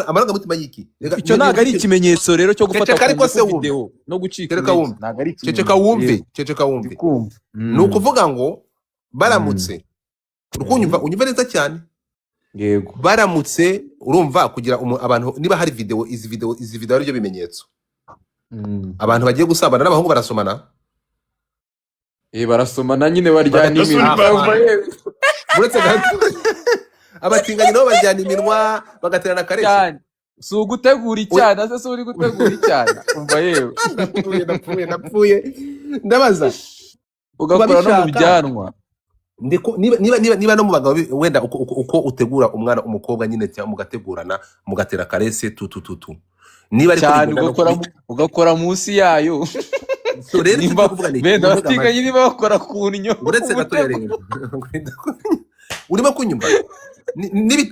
amarangamutima y'iki icyo ntabwo ari ikimenyetso rero cyo gufata ceceka ku ariko se ngufu wumve videwo no gucika ceceka intege wumve ntabwo ari ceceka ikimenyetso wumve yego ceceka wumve ndikumva ni ukuvuga ngo baramutse urukunyumva unyumva neza cyane yego baramutse urumva kugira abantu niba hari video izi video ari byo bimenyetso abantu bagiye gusabana n'abahungu barasomana barasomana nyine baryana iminwa Aha. uretse gato abatinganyi nabo baryana iminwa bagaterana akareshyo cyane si ugutegura icyana se si uri gutegura icyana umva yewe napfuye ndabaza ugakora no mu babishaka byanwa niba no mu bagabo wenda uko utegura umwana umukobwa nyine cyangwa mugategurana mugatera karese tutututu niba ariko cyane bigenda no kuri ugakora munsi yayo so rero nimba icyo kuvuga ni benda uvuga batiganye niba bakora ku nnyo uretse gatoya rero urimo kunyumva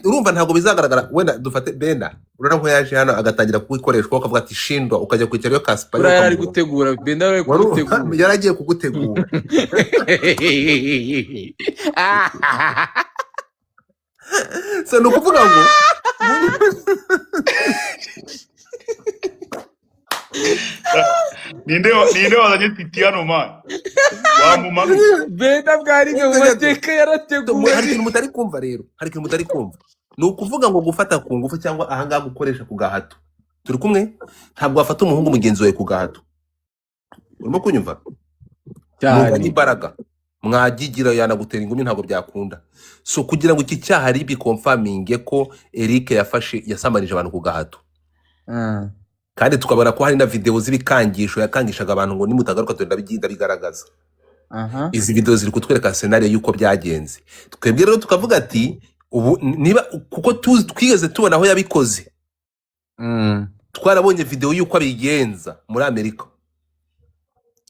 urumva ntabwo bizagaragara wenda dufate benda urabona ko yaje hano agatangira kubikoreshwa ukavuga ati shindwa ukajya kwicara iyo kasipa uriya yari gutegura benda yari kugutegura yaragiye kugutegura so ni ukuvuga ngo ninde wazanye titiyano mani wamumanuye benda bwarige mu mateka yarateguwe hari ikintu mutari kumva rero hari ikintu mutari kumva ni ukuvuga ngo gufata ku ngufu cyangwa ahangaha gukoresha ku gahato turi kumwe ntabwo wafata umuhungu mugenzi wawe ku gahato urimo kunyumva munganya imbaraga mwagigira yanagutera ingumi ntabwo byakunda so kugira ngo iki cyaha ari bikonfaminge ko Eric yasamanije abantu ku gahato kandi tukabona ko hari na video z'ibikangisho yakangishaga abantu ngo nimutagaruka tugenda bigenda bigaragaza izi video ziri kutwereka scenario yuko byagenze twebwe rero tukavuga ati ubu niba kuko twigeze tubona aho yabikoze twarabonye video yuko abigenza muri Amerika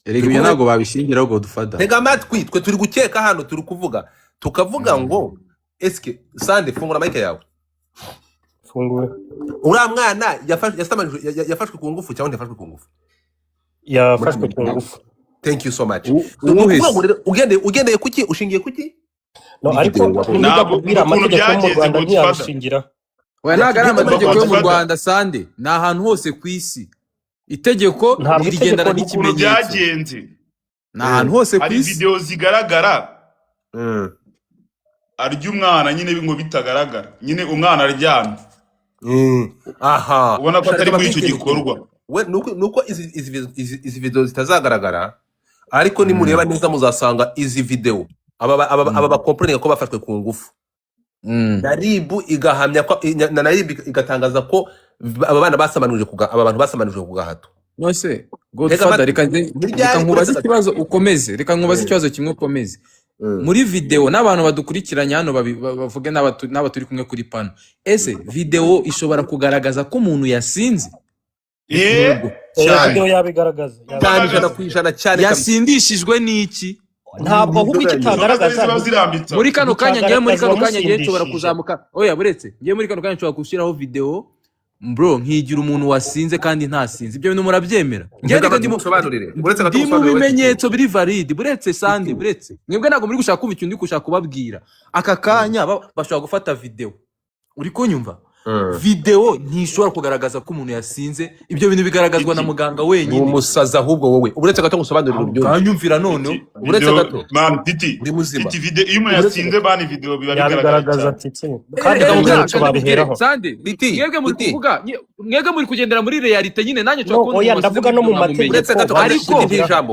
ibyo ntabwo babishingiraho Godfather ntega amatwi twe turi gukeka hano turi kuvuga tukavuga ngo eske Sande fungura mic yawe fungura uriya mwana yafashwe ku ngufu cyangwa ntiyafashwe ku ngufu yafashwe ku ngufu thank you so much ugendeye kuki ushingiye kuki no ariko niba kubwira amategeko yo mu Rwanda ntiyabishingira oya ntabwo ari amategeko yo mu Rwanda Sande ni ahantu hose ku isi itegeko rigendana n'ikimenyetso ni ahantu hose ku isi hari video zigaragara arya umwana nyine ngo bitagaragara nyine umwana aryamye aha ubona ko atari muri icyo gikorwa nuko izi video zitazagaragara ariko nimureba neza muzasanga izi video aba bakomporinga ko bafashwe ku ngufu Naribu igahamya ko na Naribu igatangaza ko aba bana basamanuje aba bantu basamanuje ku gahato nose Godfather reka nkubaze ikibazo ukomeze reka nkubaze ikibazo kimwe ukomeze muri video n'abantu badukurikiranye hano bavuge n'aba turi kumwe kuri pano ese video ishobora kugaragaza ko umuntu yasinze yego Video cyane yabigaragaza cyane ijana ku ijana cyane kabisa. yasindishijwe n'iki ntabwo ahubwo icyo izo itagaragaza ziba zirambitse muri kano kanya ngiye muri kano kanya ngiye uwamusindishije. nshobora kuzamuka oya buretse ngiye muri kano kanya nshobora gushyiraho video bro nkigira umuntu wasinze kandi ntasinze ibyo bintu murabyemera ngiye Ntega ndimo musobanurire uretse gato ndi mu musobanurire bimenyetso biri valide buretse sande buretse mwebwe ntabwo muri gushaka kumva ikintu ndi gushaka kubabwira aka kanya bashobora gufata video uri kunyumva video ntishobora kugaragaza ko umuntu yasinze ibyo bintu bigaragazwa na muganga ni wenyine umusazi ahubwo wowe uretse gato musobanurire ibyo kanyumvira none uretse gato man titi uri muzima titi video iyo umuntu yasinze bani video biba yabigaragaza bigaragara titi kandi ibimenyetso babiheraho sande Biti, mwebwe muri Biti. kuvuga mwebwe muri kugendera muri realite nyine nanjye No, oya, ndavuga no mu mategeko. uretse gato ariko kandi ijambo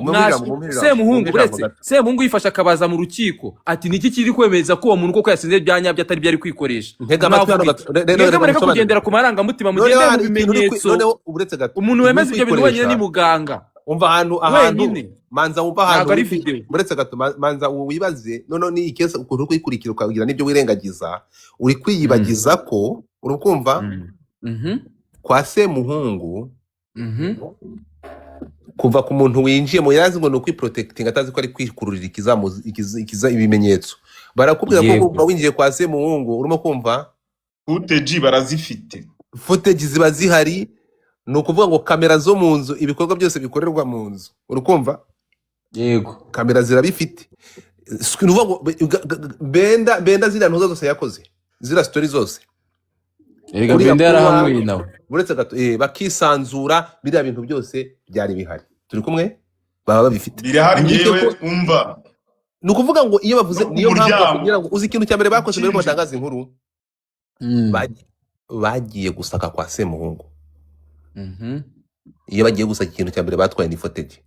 Semuhungu uretse Semuhungu yifasha akabaza mu rukiko ati niki kiri kwemeza ko uwo muntu koko yasinze byanyabyo atari byo ari kwikoresha ntega amatwi hano gato mwebwe mureka kugendera ku marangamutima mugendera mu bimenyetso noneho uretse gato umuntu wemeza ibyo bintu wenyine ni muganga umva ahantu wenyine manza wumva ntabwo ahantu ari video uretse gato manza wibaze noneho ni ikese ukuntu uri kuyikurikira ukagira n'ibyo wirengagiza uri kwiyibagiza ko urukumva kwa Semuhungu kuva ku muntu winjiye mu yazi ngo ni ukwiprotecting atazi ko ari kwikururira ikiza ibimenyetso barakubwira ko Yego. kuva winjiye kwa Semuhungu urimo kumva footage barazifite footage ziba zihari ni ukuvuga ngo kamera zo mu nzu ibikorwa byose bikorerwa mu nzu urukumva yego kamera zirabifite ni ukuvuga ngo benda ziriya ntuza zose yakoze ziriya story zose erega Uriya bende kuba- yarahanuye nawe uretse gato bakisanzura biriya bintu byose byari bihari turi kumwe baba babifite birahari Ni ngewe ko- umva ni ukuvuga ngo iyo bavuze No ku niyo mpamvu muryango. kugira ngo uzi ikintu cya mbere bakoze mbere ko Ukinjira. batangaza inkuru bagiye gusaka kwa Semuhungu iyo bagiye gusaka ikintu cya mbere batwaye ni footage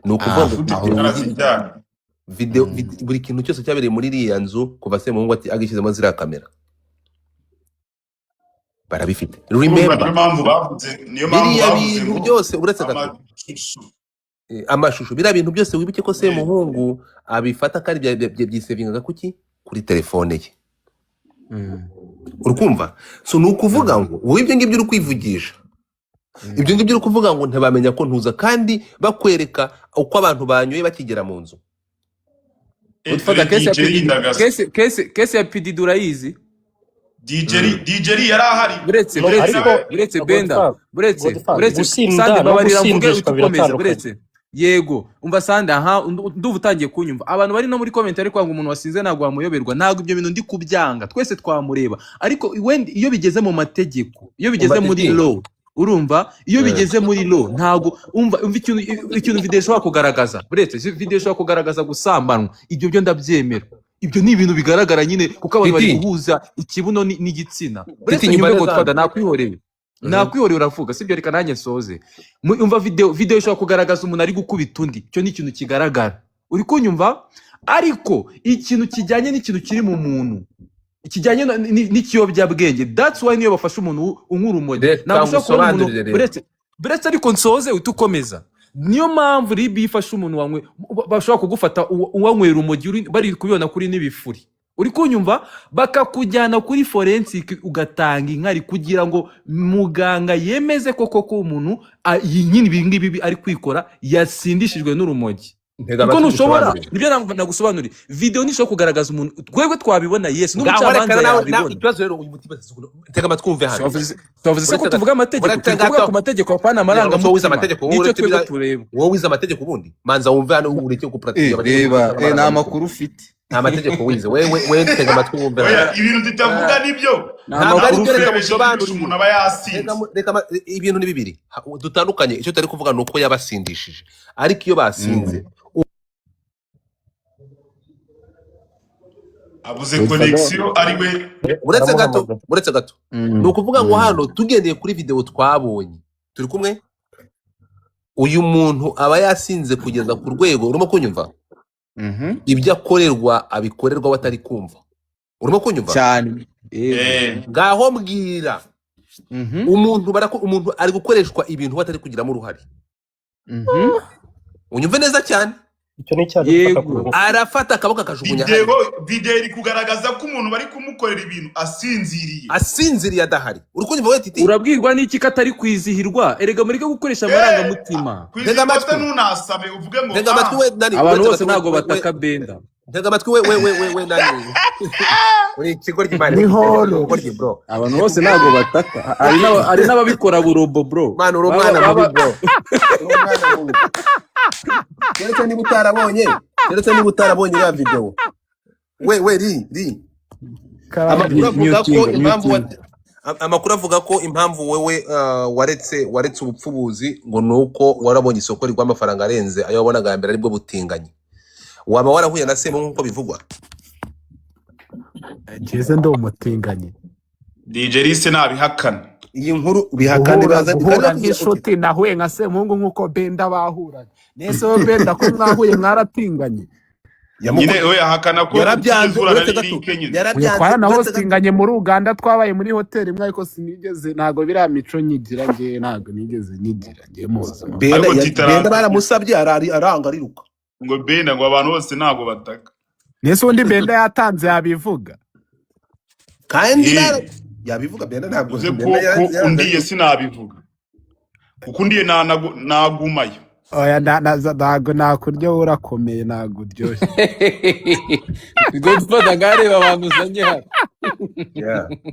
ni ukuvuga ngo footage video- barazijyanye buri kintu cyose cyabereye muri iriya nzu kuva Semuhungu agishyizemo ziriya kamera barabifite Urumva niyo remember mpamvu bavuze niyo mpamvu biriya bavuze bintu ngo byose uretse gato amashusho amashusho biriya bintu byose wibuke ko Semuhungu abifata kandi byisevingaga kuki kuri telefone ye urukumva so ni ukuvuga ngo wowe ibyo ngibyo uri kwivugisha ibyo ngibyo uri kuvuga ngo ntibamenya ko ntuza kandi bakwereka uko abantu banyoye bakigera mu nzu utfata kesi ya DJ Indagasa. kesi ya PDD urayizi DJ yari ahari buretse No, ariko- buretse no, benda Godfather, buretse Godfather, buretse gusinda sande no babarira mvuge gusindishwa utukomeza biratandukanye. buretse yego umva sande aha ndumva utangiye kunyumva abantu bari no muri comment ari kwanga umuntu wasinze ntabwo wamuyoberwa ntabwo ibyo bintu ndi kubyanga twese twamureba ariko wenda iyo bigeze mu mategeko iyo bigeze muri mategeko. law urumva iyo bigeze muri law ntabwo umva ikintu video ishobora kugaragaza buretse video ishobora kugaragaza gusambanwa ibyo byo ndabyemera ibyo ni ibintu bigaragara nyine kuko abantu bari Titi. guhuza ikibuno n'igitsina buretse nyuma nyumve neza. Godfather nakwihoreye nakwihoreye uravuga sibyo reka nanjye nsoze umva video ishobora kugaragaza umuntu ari gukubita undi cyo ni ikintu kigaragara uri kunyumva ariko ikintu kijyanye n'ikintu kiri mu muntu kijyanye n'ikiyobyabwenge that's why niyo bafashe umuntu unk'urumogi Reka ntabwo ushobora kubona ngusobanurire umuntu rero. buretse ariko nsoze uhita ukomeza niyo mpamvu ribi ifashe umuntu bashobora kugufata uwanywera urumogi bari kubibona kuri n'ibifuri uri kunyumva bakakujyana kuri forensic ugatanga inkari kugira ngo muganga yemeze koko ko umuntu nyine ibi ngibi ari kwikora yasindishijwe n'urumogi kuko ntushobora nibyo nagusobanuriye video nishobora kugaragaza umuntu twebwe twabibona yes n'umucamanza yabibona ikibazo rero tega amatwi wumve hano twavuze ko tuvuga amategeko tuvuga ku mategeko apana amaranga wowe wize amategeko nicyo twebwe tureba wowe wize amategeko ubundi manza wumve hano ureke ko pratique reba nta makuru ufite nta mategeko wize wewe tega amatwi wumve oya ibintu tutavuga nibyo ntabwo ari byo reka musobanurire umuntu aba yasinze ibintu ni bibiri dutandukanye icyo tari kuvuga ni uko yabasindishije ariko iyo basinze abuze connection ari we uretse gato ni ukuvuga ngo hano tugendeye kuri video twabonye turi kumwe uyu muntu aba yasinze kugeza ku rwego urimo kunyumva ibyo akorerwa abikorerwa batari kumva urimo kunyumva cyane ngaho mbwira umuntu ari gukoreshwa ibintu batari kugiramo uruhare unyumve neza cyane icyo ni icyaha cyo gufata ku yego ngufu. arafata akaboko akajugunya video hariya video iri kugaragaza ko umuntu bari kumukorera ibintu asinziriye. asinziriye adahari uri kunyumva we titi urabwirwa n'iki ko atari kwizihirwa erega mureke gukoresha amarangamutima ntega amatwi Kwizigota nunasame uvuge ngo ntega amatwi we nani abantu uretse bose amatwi ntabwo we bataka benda ntega amatwi we nani uri ikigo ry'imana Ni horo. ikigoryi bro abantu bose ntabwo bataka hari n'ababikora burobo bro mwana uri umwana mubi bro uri umwana mubi keretse niba utarabonye ya video we ri amakuru avuga ko impamvu wewe waretse ubupfubuzi ngo nuko warabonye isoko ry'amafaranga arenze ayo wabonaga ya mbere aribwo butinganye waba warahuye na Semungu nkuko bivugwa Jeze ndo umutinganye DJ Lise nabihakana. iyi nkuru bihakane baza guhura nk'inshuti nahuye nka Semungu nkuko Benda bahuranye nese we Benda ko mwahuye mwaratinganye Nyine we ahakana ko yarabyanze uretse twara naho stinganye muri Uganda twabaye muri hoteli imwe ariko sinigeze ntago bira mico nyigira nge ntago nigeze nigira nge muzi Benda baramusabye aranga ariruka ngo Benda ngo abantu bose ntago bataka. nese undi Benda yatanze yabivuga kandi yabivuga Benda ntabwo undiye sinabivuga kuko undiye nagumayo. oya ntago nakurya urakomeye ntago uryoshye Godfather ngareba abantu uzanye hano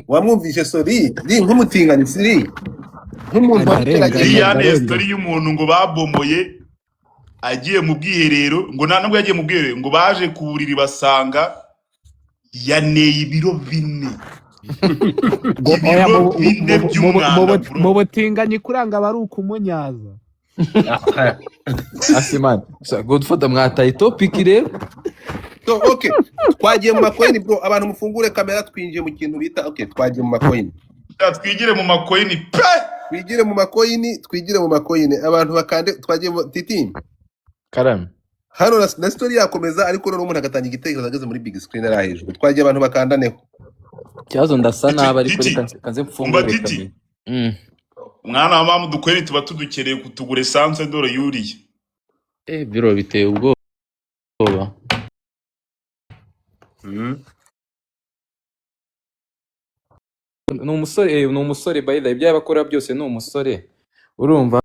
wamwumvishe sori nk'umutinganye siri nk'umuntu ya story y'umuntu ngo babomoye agiye mu bwiherero ngo ntabwo yagiye mu bwiherero ngo baje kuburiri basanga yaneye ibiro 4 mu butinganyi kuranga bari ukumunyaza Asimani Godfather mwataye topic rero so okay twagiye mu macoin bro abantu mufungure kamera twinjiye mu kintu bita okay twagiye mu macoin twigire mu macoin pe twigire mu macoin abantu bakande twagiye titi karame hano na story yakomeza ariko none umuntu agatanga igitekerezo ageze muri big screen ari hejuru twagiye abantu bakandaneho cyazo ndasa naba ariko reka kanze mfungure kamera mwana wa mamu dukweri tuba tudukereye kutugura essence dore yuriye biro biteye ubwoba ni umusore by the way ibyo yakora byose ni umusore urumva